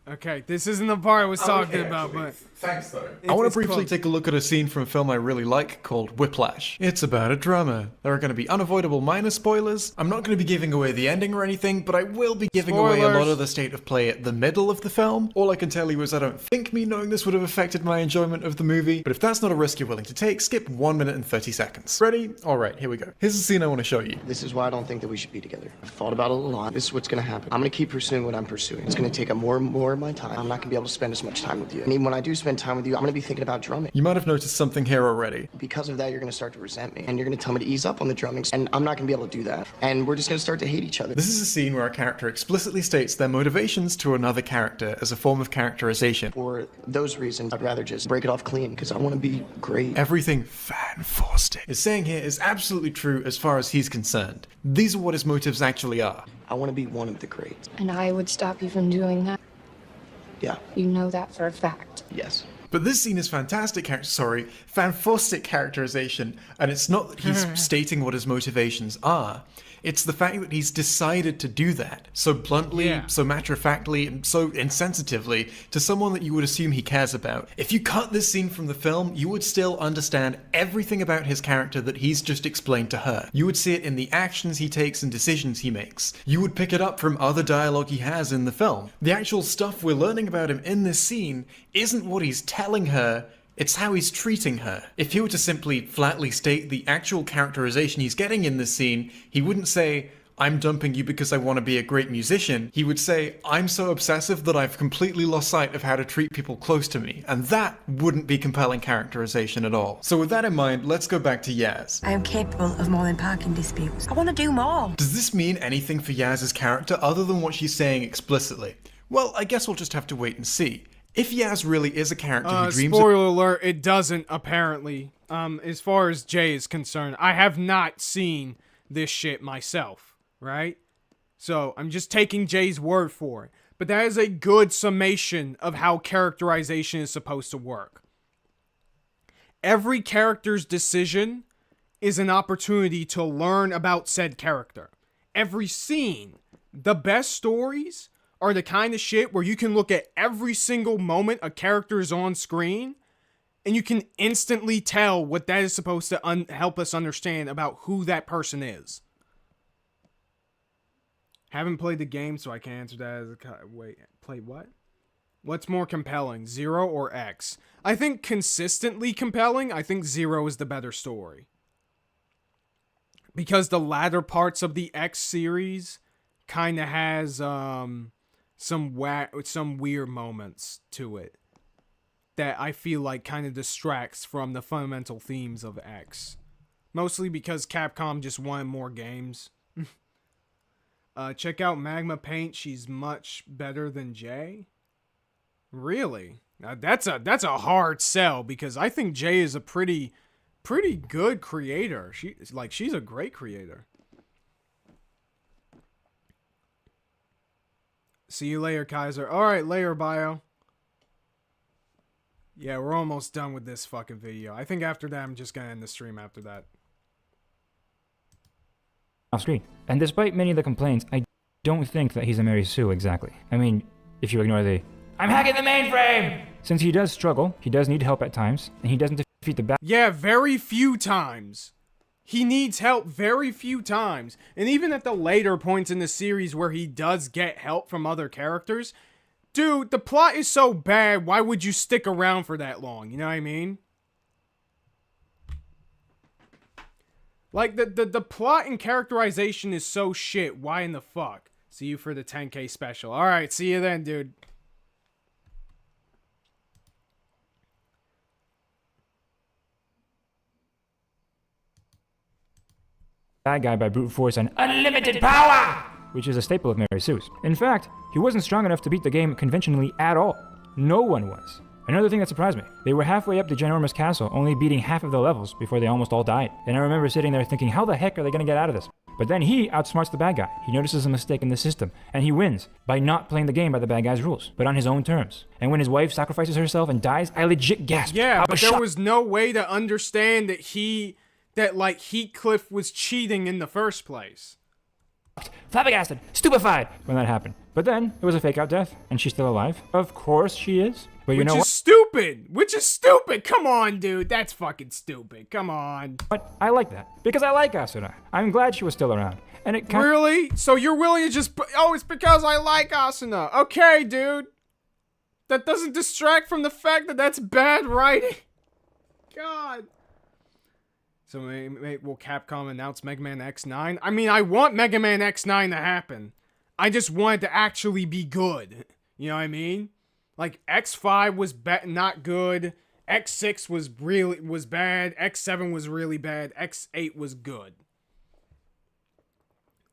Speaker 1: Okay, this isn't the part I was talking about,
Speaker 5: actually.
Speaker 1: but...
Speaker 5: Thanks, though. I want to briefly
Speaker 1: close.
Speaker 5: take a look at a scene from a film I really like called Whiplash. It's about a drummer. There are going to be unavoidable minor spoilers. I'm not going to be giving away the ending or anything, but I will be giving away a lot of the state of play at the middle of the film. All I can tell you is I don't think me knowing this would have affected my enjoyment of the movie, but if that's not a risk you're willing to take, skip 1 minute and 30 seconds. Ready? Alright, here we go. Here's the scene I want to show you.
Speaker 6: This is why I don't think that we should be together. I've thought about it a lot. This is what's gonna happen. I'm gonna keep pursuing what I'm pursuing. It's gonna take up more and more of my time. I'm not gonna be able to spend as much time with you. And even when I do spend time with you, I'm gonna be thinking about drumming.
Speaker 5: You might have noticed something here already.
Speaker 6: Because of that, you're gonna start to resent me. And you're gonna tell me to ease up on the drumming. And I'm not gonna be able to do that. And we're just gonna start to hate each other.
Speaker 5: This is a scene where a character explicitly states their motivations to another character as a form of characterization.
Speaker 6: For those reasons, I'd rather just break it off clean because I want to be great.
Speaker 5: Everything Fan Forstic is saying here is absolutely true as far as he's concerned. These are what his motives actually are.
Speaker 6: I want to be one of the greats.
Speaker 7: And I would stop you from doing that.
Speaker 6: Yeah.
Speaker 7: You know that for a fact.
Speaker 6: Yes.
Speaker 5: But this scene is Fan Forstic characterization, and it's not that he's stating what his motivations are. It's the fact that he's decided to do that so bluntly, so matter-of-factly, and so insensitively to someone that you would assume he cares about. If you cut this scene from the film, you would still understand everything about his character that he's just explained to her. You would see it in the actions he takes and decisions he makes. You would pick it up from other dialogue he has in the film. The actual stuff we're learning about him in this scene isn't what he's telling her, it's how he's treating her. If he were to simply flatly state the actual characterization he's getting in this scene, he wouldn't say, I'm dumping you because I want to be a great musician. He would say, I'm so obsessive that I've completely lost sight of how to treat people close to me. And that wouldn't be compelling characterization at all. So with that in mind, let's go back to Yaz.
Speaker 8: I am capable of more than parking disputes. I want to do more.
Speaker 5: Does this mean anything for Yaz's character other than what she's saying explicitly? Well, I guess we'll just have to wait and see. If Yaz really is a character who dreams
Speaker 1: spoiler alert, it doesn't, apparently. As far as Jay is concerned, I have not seen this shit myself, right? So, I'm just taking Jay's word for it. But that is a good summation of how characterization is supposed to work. Every character's decision is an opportunity to learn about said character. Every scene, the best stories are the kind of shit where you can look at every single moment a character is on screen and you can instantly tell what that is supposed to help us understand about who that person is. Haven't played the game, so I can't answer that as a... Wait, played what? What's more compelling, 0 or X? I think consistently compelling, I think 0 is the better story. Because the latter parts of the X series kind of has... some weird moments to it that I feel like kind of distracts from the fundamental themes of X. Mostly because Capcom just wanted more games. Check out Magma Paint. She's much better than Jay. Really? Now that's a hard sell because I think Jay is a pretty good creator. She's a great creator. See you later, Kaiser. Alright, later, bio. Yeah, we're almost done with this fucking video. I think after that, I'm just gonna end the stream after that.
Speaker 2: Off screen. And despite many of the complaints, I don't think that he's a Mary Sue exactly. I mean, if you ignore the, I'm hacking the mainframe! Since he does struggle, he does need help at times, and he doesn't defeat the bad.
Speaker 1: Yeah, very few times. He needs help very few times. And even at the later points in the series where he does get help from other characters, dude, the plot is so bad, why would you stick around for that long? You know what I mean? Like, the plot and characterization is so shit, why in the fuck? See you for the 10K special. Alright, see you then, dude.
Speaker 2: Bad guy by brute force and unlimited power, which is a staple of Mary Sue's. In fact, he wasn't strong enough to beat the game conventionally at all. No one was. Another thing that surprised me, they were halfway up the ginormous castle, only beating half of the levels before they almost all died. And I remember sitting there thinking, how the heck are they gonna get out of this? But then he outsmarts the bad guy. He notices a mistake in the system, and he wins by not playing the game by the bad guy's rules, but on his own terms. And when his wife sacrifices herself and dies, I legit gasped.
Speaker 1: Yeah, but there was no way to understand that Heathcliff was cheating in the first place.
Speaker 2: flabbergasted, stupefied when that happened. But then, it was a fake-out death, and she's still alive. Of course she is. But you know what?
Speaker 1: Which is stupid! Come on, dude, that's fucking stupid, come on.
Speaker 2: But I like that, because I like Asuna. I'm glad she was still around. And it kind
Speaker 1: Really? So you're willing to just oh, it's because I like Asuna. Okay, dude. That doesn't distract from the fact that that's bad writing. God. So will Capcom announce Mega Man X9? I mean, I want Mega Man X9 to happen. I just want it to actually be good. You know what I mean? Like X5 was not good. X6 was bad. X7 was really bad. X8 was good.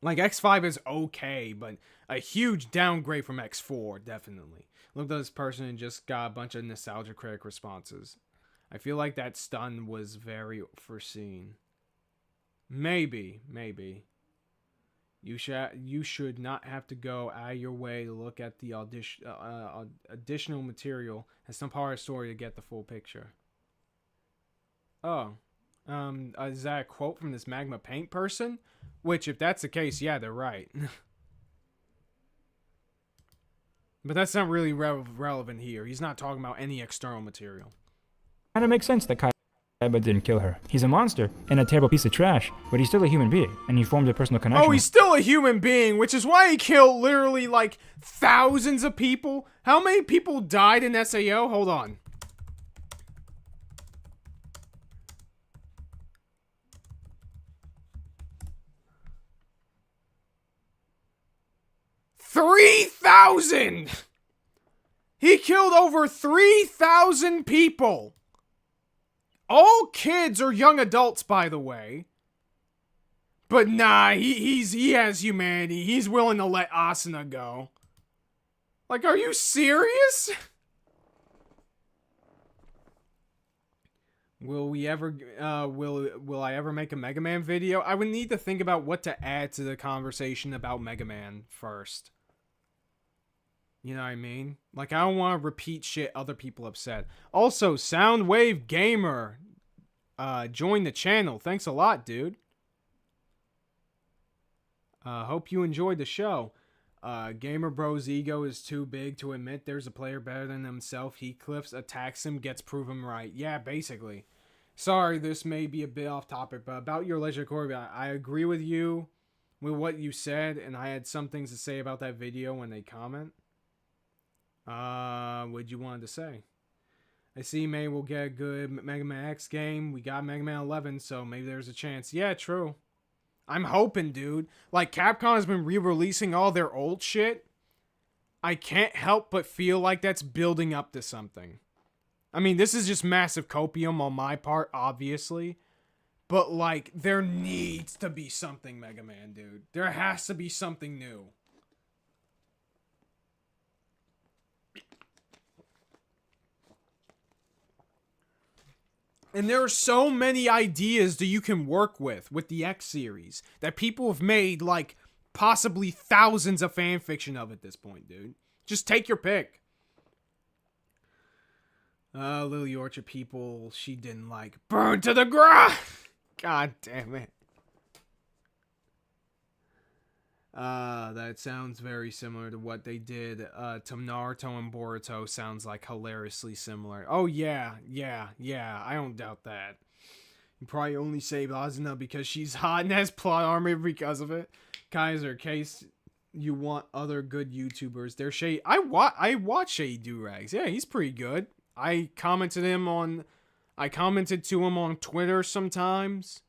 Speaker 1: Like X5 is okay, but a huge downgrade from X4, definitely. Looked at this person and just got a bunch of nostalgia critic responses. I feel like that stun was very foreseen. Maybe. You should not have to go out of your way to look at the additional material and some part of the story to get the full picture. Oh. Is that a quote from this Magma Paint person? Which, if that's the case, yeah, they're right. But that's not really relevant here. He's not talking about any external material.
Speaker 2: of makes sense that Kaiba didn't kill her. He's a monster and a terrible piece of trash, but he's still a human being, and he formed a personal connection.
Speaker 1: Oh, he's still a human being, which is why he killed literally, like, thousands of people. How many people died in SAO? Hold on. $3,000! He killed over 3,000 people. All kids or young adults, by the way. But nah, he has humanity. He's willing to let Asuna go. Like, are you serious? Will we ever, will I ever make a Mega Man video? I would need to think about what to add to the conversation about Mega Man first. You know what I mean? Like, I don't want to repeat shit other people have said. Also, Soundwave Gamer joined the channel. Thanks a lot, dude. Hope you enjoyed the show. Gamer Bro's ego is too big to admit there's a player better than himself. Heathcliff attacks him, gets proven right. Yeah, basically. Sorry, this may be a bit off topic, but about your Legend of Korra, I agree with you with what you said, and I had some things to say about that video when they comment. What you wanted to say? I see maybe we'll get a good Mega Man X game. We got Mega Man 11, so maybe there's a chance. Yeah, true. I'm hoping, dude. Like, Capcom has been re-releasing all their old shit. I can't help but feel like that's building up to something. I mean, this is just massive copium on my part, obviously. But, like, there needs to be something, Mega Man, dude. There has to be something new. And there are so many ideas that you can work with the X series that people have made, like, possibly thousands of fanfiction of at this point, dude. Just take your pick. Lily Orchard people she didn't like. Burn to the ground! God damn it. That sounds very similar to what they did to Naruto and Boruto. Sounds like hilariously similar. Oh yeah, I don't doubt that. You probably only save Asuna because she's hot and has plot armor because of it. Kaiser, case you want other good YouTubers. There's Shay. I watch Shay Durags. Yeah, he's pretty good. I commented to him on Twitter sometimes.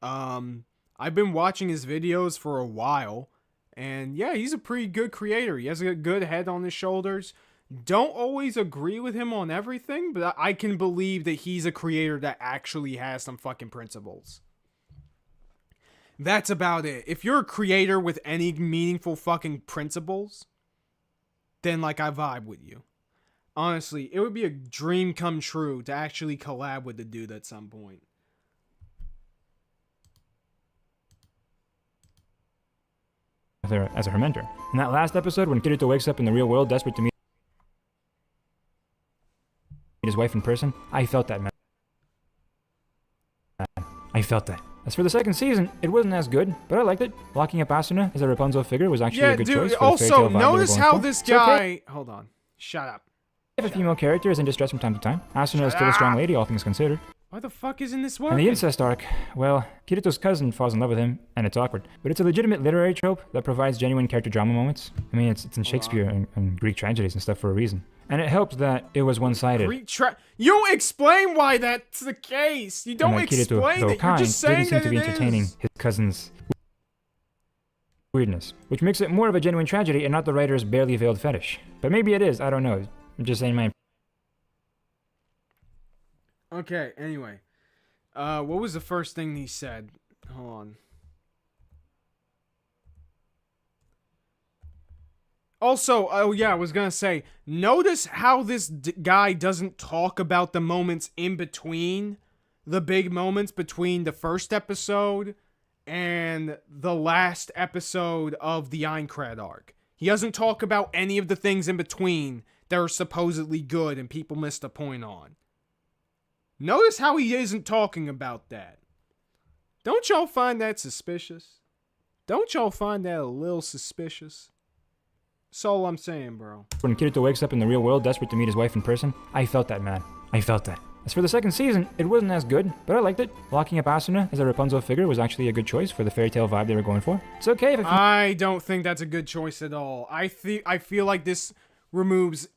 Speaker 1: I've been watching his videos for a while. And yeah, he's a pretty good creator. He has a good head on his shoulders. Don't always agree with him on everything, but I can believe that he's a creator that actually has some fucking principles. That's about it. If you're a creator with any meaningful fucking principles, then like I vibe with you. Honestly, it would be a dream come true to actually collab with the dude at some point.
Speaker 2: As her mentor. In that last episode, when Kirito wakes up in the real world, desperate to meet his wife in person, I felt that, man. I felt that. As for the second season, it wasn't as good, but I liked it. Locking up Asuna as a Rapunzel figure was actually
Speaker 1: Yeah,
Speaker 2: a good
Speaker 1: dude.
Speaker 2: choice for the fairy
Speaker 1: Also,
Speaker 2: tale vibe they were
Speaker 1: notice
Speaker 2: going
Speaker 1: how
Speaker 2: for.
Speaker 1: this
Speaker 2: It's okay
Speaker 1: guy. Hold on. Shut up.
Speaker 2: if a female character is in distress from time to time. Asuna is still a strong lady, all things considered.
Speaker 1: Why the fuck isn't this
Speaker 2: And
Speaker 1: working?
Speaker 2: the incest arc, well, Kirito's cousin falls in love with him, and it's awkward. But it's a legitimate literary trope that provides genuine character drama moments. I mean, it's in Shakespeare and Greek tragedies and stuff for a reason. And it helps that it was one-sided.
Speaker 1: You explain why that's the case. You don't
Speaker 2: and that Kirito,
Speaker 1: explain
Speaker 2: though
Speaker 1: it. You're
Speaker 2: kind,
Speaker 1: just saying
Speaker 2: didn't seem
Speaker 1: that
Speaker 2: to be
Speaker 1: it
Speaker 2: entertaining
Speaker 1: is.
Speaker 2: his cousin's weirdness, which makes it more of a genuine tragedy and not the writer's barely veiled fetish. But maybe it is, I don't know. I'm just saying my...
Speaker 1: Okay, anyway. What was the first thing he said? Hold on. Also, oh yeah, I was gonna say, notice how this guy doesn't talk about the moments in between, the big moments between the first episode and the last episode of the Aincrad arc. He doesn't talk about any of the things in between that are supposedly good and people missed a point on. Notice how he isn't talking about that. Don't y'all find that suspicious? Don't y'all find that a little suspicious? That's all I'm saying, bro.
Speaker 2: When Kirito wakes up in the real world desperate to meet his wife in person, I felt that, man. I felt that. As for the second season, it wasn't as good, but I liked it. Locking up Asuna as a Rapunzel figure was actually a good choice for the fairy tale vibe they were going for. It's okay if
Speaker 1: I don't think that's a good choice at all. I feel like this removes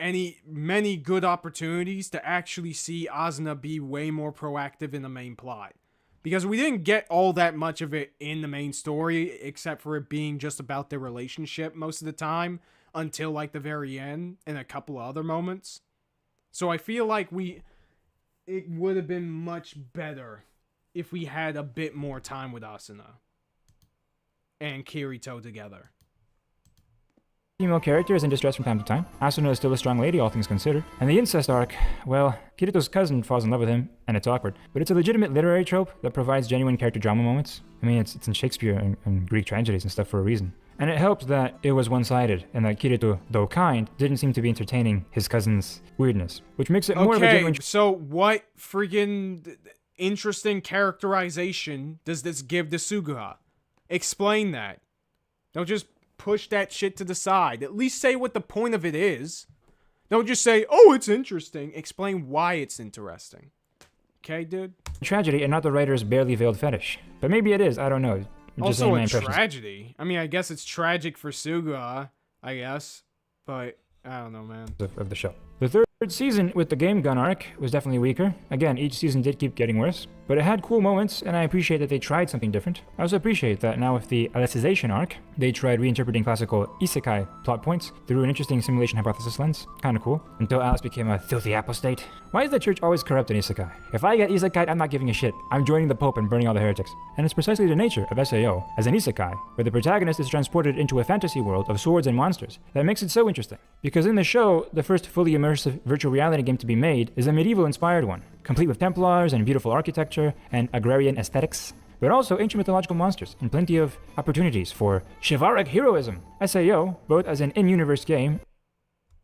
Speaker 1: many good opportunities to actually see Asuna be way more proactive in the main plot. Because we didn't get all that much of it in the main story, except for it being just about their relationship most of the time, until like the very end, and a couple of other moments. So I feel like it would have been much better if we had a bit more time with Asuna and Kirito together.
Speaker 2: female character is in distress from time to time. Asuna is still a strong lady, all things considered. And the incest arc, well, Kirito's cousin falls in love with him, and it's awkward. But it's a legitimate literary trope that provides genuine character drama moments. I mean, it's in Shakespeare and Greek tragedies and stuff for a reason. And it helps that it was one-sided, and that Kirito, though kind, didn't seem to be entertaining his cousin's weirdness, which makes it more of a genuine...
Speaker 1: Okay, so what freaking interesting characterization does this give to Suguha? Explain that. Don't just push that shit to the side. At least say what the point of it is. Don't just say, oh, it's interesting. Explain why it's interesting. Okay, dude?
Speaker 2: Tragedy and not the writer's barely veiled fetish. But maybe it is, I don't know. Just saying
Speaker 1: Also
Speaker 2: my
Speaker 1: a
Speaker 2: impressions
Speaker 1: tragedy. I mean, I guess it's tragic for Suguha, I guess. But, I don't know, man.
Speaker 2: of the show. The third season with the Game Gun arc was definitely weaker. Again, each season did keep getting worse, but it had cool moments, and I appreciate that they tried something different. I also appreciate that now with the Alicization arc, they tried reinterpreting classical isekai plot points through an interesting simulation hypothesis lens. Kinda cool. Until Alice became a filthy apostate. Why is the church always corrupt in isekai? If I get isekai, I'm not giving a shit. I'm joining the Pope and burning all the heretics. And it's precisely the nature of SAO as an isekai, where the protagonist is transported into a fantasy world of swords and monsters, that makes it so interesting. Because in the show, the first fully immersive virtual reality game to be made is a medieval-inspired one, complete with Templars and beautiful architecture and agrarian aesthetics, but also ancient mythological monsters and plenty of opportunities for chivalric heroism. SAO, both as an in-universe game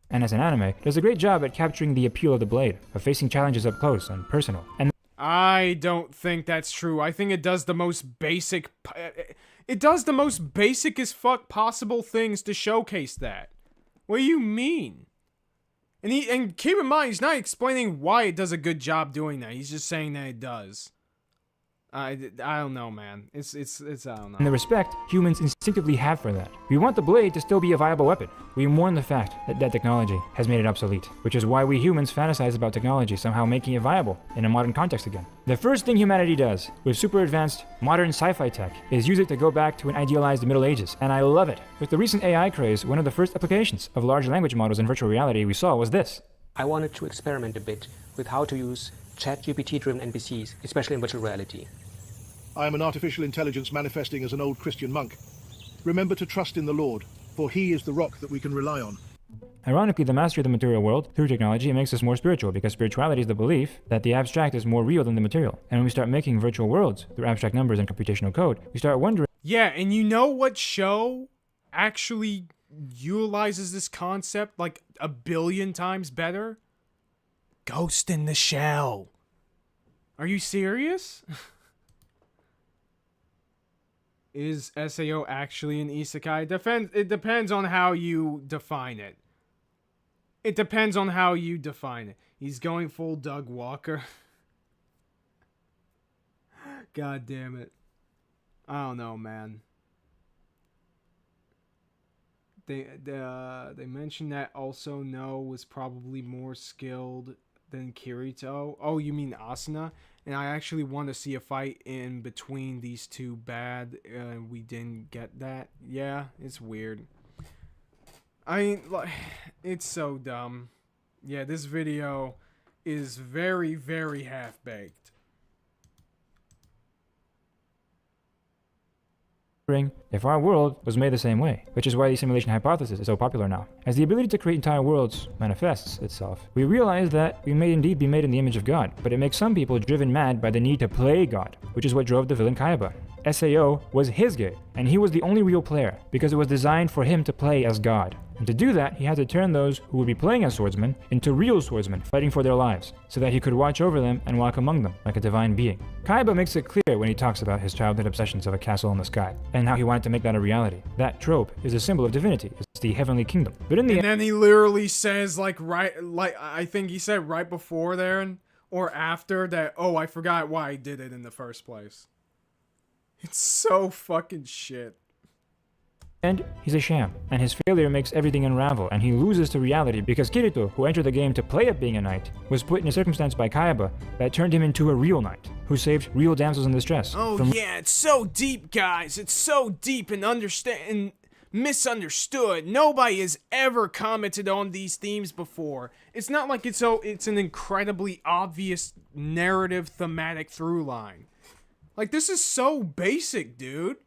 Speaker 2: and as an anime, does a great job at capturing the appeal of the blade, of facing challenges up close and personal. And
Speaker 1: I don't think that's true. I think it does the most basic... It does the most basic as fuck possible things to showcase that. What do you mean? And keep in mind, he's not explaining why it does a good job doing that. He's just saying that it does. I don't know, man. It's I don't know.
Speaker 2: the respect humans instinctively have for that. We want the blade to still be a viable weapon. We mourn the fact that technology has made it obsolete, which is why we humans fantasize about technology somehow making it viable in a modern context again. The first thing humanity does with super advanced modern sci-fi tech is use it to go back to an idealized Middle Ages, and I love it. With the recent AI craze, one of the first applications of large language models in virtual reality we saw was this.
Speaker 9: I wanted to experiment a bit with how to use ChatGPT-driven NPCs, especially in virtual reality.
Speaker 10: I am an artificial intelligence manifesting as an old Christian monk. Remember to trust in the Lord, for he is the rock that we can rely on.
Speaker 2: Ironically, the mastery of the material world through technology makes us more spiritual, because spirituality is the belief that the abstract is more real than the material. And when we start making virtual worlds through abstract numbers and computational code, we start wondering...
Speaker 1: Yeah, and you know what show actually utilizes this concept like a billion times better? Ghost in the Shell. Are you serious? Is SAO actually an isekai? It depends on how you define it. It depends on how you define it. He's going full Doug Walker. God damn it. I don't know, man. They mentioned that also No was probably more skilled than Kirito. Oh, you mean Asuna? And I actually want to see a fight in between these two bad. We didn't get that. Yeah, it's weird. I mean, like, it's so dumb. Yeah, this video is very, very half-baked.
Speaker 2: If our world was made the same way, which is why the simulation hypothesis is so popular now. As the ability to create entire worlds manifests itself, we realize that we may indeed be made in the image of God, but it makes some people driven mad by the need to play God, which is what drove the villain Kaiba. SAO was his game, and he was the only real player, because it was designed for him to play as God. And to do that, he had to turn those who would be playing as swordsmen into real swordsmen, fighting for their lives, so that he could watch over them and walk among them, like a divine being. Kaiba makes it clear when he talks about his childhood obsessions of a castle in the sky, and how he wanted to make that a reality. That trope is a symbol of divinity, it's the heavenly kingdom. But in the
Speaker 1: And then he literally says, like, I think he said right before there, or after, that, oh, I forgot why I did it in the first place. It's so fucking shit.
Speaker 2: And he's a sham, and his failure makes everything unravel, and he loses to reality because Kirito, who entered the game to play at being a knight, was put in a circumstance by Kaiba that turned him into a real knight, who saved real damsels in distress.
Speaker 1: Oh yeah, it's so deep, guys. It's so deep and misunderstood. Nobody has ever commented on these themes before. It's not like it's an incredibly obvious narrative thematic through line. Like, this is so basic, dude.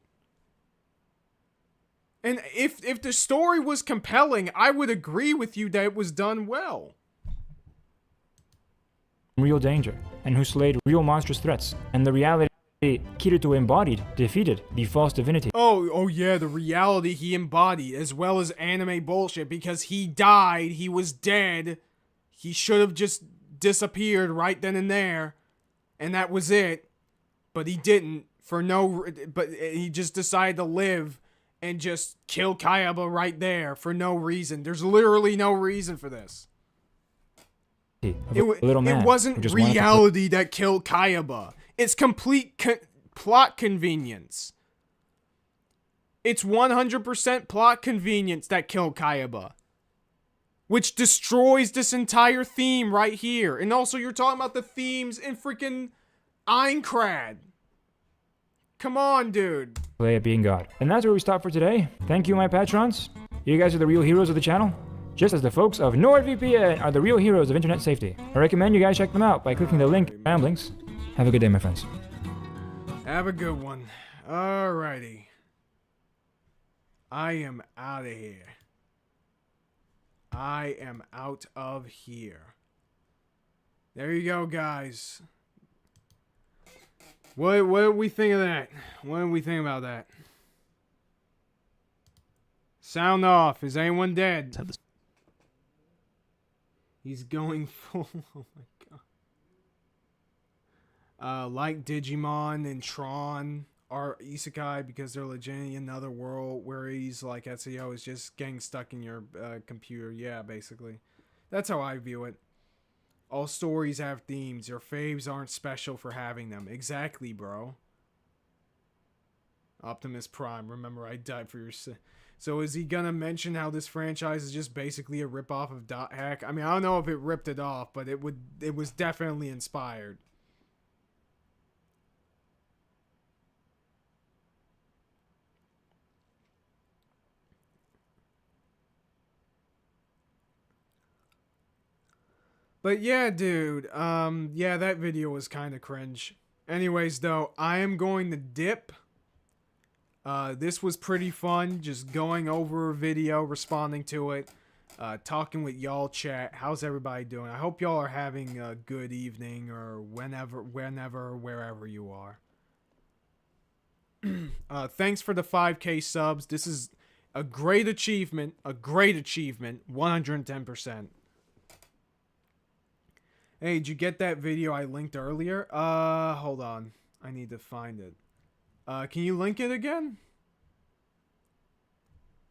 Speaker 1: And if the story was compelling, I would agree with you that it was done well.
Speaker 2: Real danger, and who slayed real monstrous threats, and the reality Kirito embodied defeated the false divinity.
Speaker 1: Oh yeah, the reality he embodied, as well as anime bullshit, because he died, he was dead, he should have just disappeared right then and there, and that was it. But he didn't, but he just decided to live and just kill Kaiba right there for no reason. There's literally no reason for this. It wasn't reality that killed Kaiba. It's complete plot convenience. It's 100% plot convenience that killed Kaiba, which destroys this entire theme right here. And also, you're talking about the themes in freaking Aincrad. Come on, dude.
Speaker 2: Play at being God. And that's where we stop for today. Thank you, my patrons. You guys are the real heroes of the channel, just as the folks of NordVPN are the real heroes of internet safety. I recommend you guys check them out by clicking the link in Ramblings. Have a good day, my friends.
Speaker 1: Have a good one. Alrighty. I am out of here. I am out of here. There you go, guys. What do we think of that? What do we think about that? Sound off. Is anyone dead? He's going full. Oh my god. Like Digimon and Tron are isekai because they're legitimately another world, where he's like SAO is just getting stuck in your computer. Yeah, basically. That's how I view it. All stories have themes. Your faves aren't special for having them. Exactly, bro. Optimus Prime. Remember, I died for your sin. So is he gonna mention how this franchise is just basically a ripoff of Dot Hack? I mean, I don't know if it ripped it off, but it was definitely inspired. But yeah, dude, yeah, that video was kind of cringe. Anyways, though, I am going to dip. This was pretty fun, just going over a video, responding to it, talking with y'all chat. How's everybody doing? I hope y'all are having a good evening, or whenever, wherever you are. Thanks for the 5K subs. This is a great achievement, 110%. Hey, did you get that video I linked earlier? Hold on. I need to find it. Can you link it again?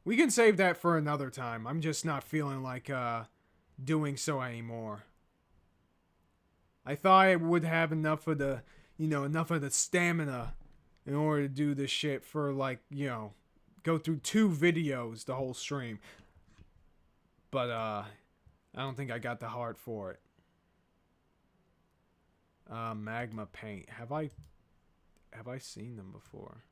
Speaker 1: We can save that for another time. I'm just not feeling like doing so anymore. I thought I would have enough of the, enough of the stamina in order to do this shit for like, go through 2 videos the whole stream. But I don't think I got the heart for it. Magma paint. Have I seen them before?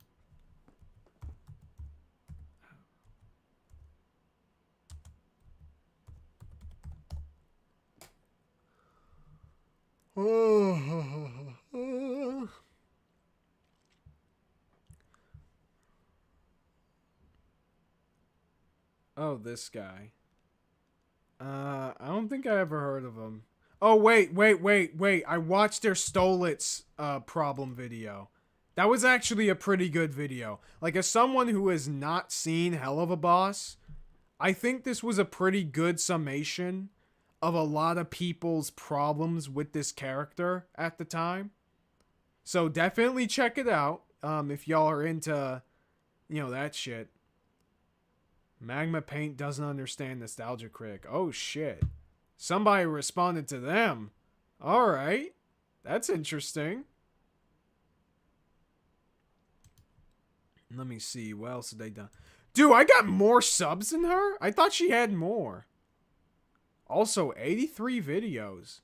Speaker 1: Oh, this guy. I don't think I ever heard of him. Oh, wait. I watched their Stolitz problem video. That was actually a pretty good video. Like, as someone who has not seen Hell of a Boss, I think this was a pretty good summation of a lot of people's problems with this character at the time. So definitely check it out if y'all are into, that shit. Magma Paint doesn't understand Nostalgia Critic. Oh, shit. Somebody responded to them. Alright. That's interesting. Let me see. What else have they done? Dude, I got more subs than her? I thought she had more. Also, 83 videos.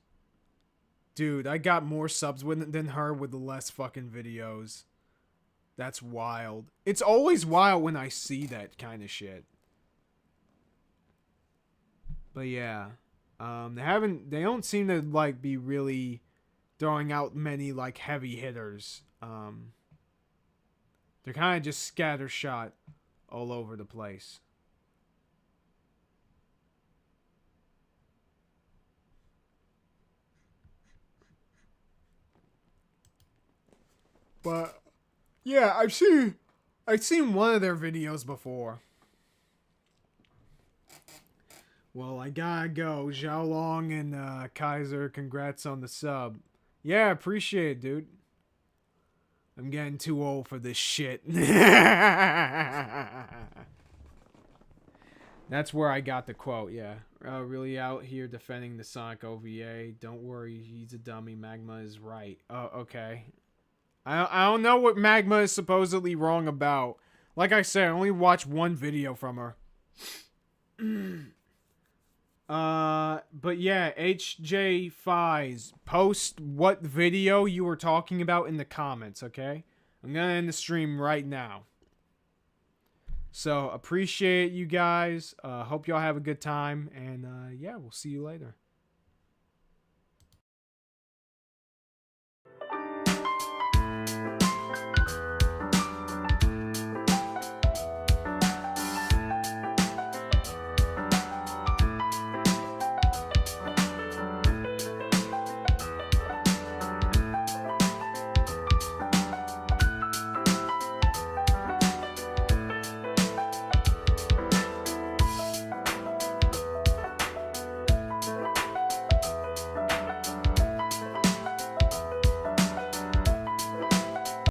Speaker 1: Dude, I got more subs than her with less fucking videos. That's wild. It's always wild when I see that kind of shit. But yeah. They don't seem to like be really throwing out many like heavy hitters. They're kind of just scattershot all over the place. But yeah, I've seen one of their videos before. Well, I gotta go. Zhao Long and Kaiser, congrats on the sub. Yeah, appreciate it, dude. I'm getting too old for this shit. That's where I got the quote, yeah. Really out here defending the Sonic OVA. Don't worry, he's a dummy. Magma is right. Oh, okay. I don't know what Magma is supposedly wrong about. Like I said, I only watched one video from her. But yeah, HJ Fies, post what video you were talking about in the comments, okay? I'm gonna end the stream right now. So, appreciate you guys. Hope y'all have a good time. And yeah, we'll see you later.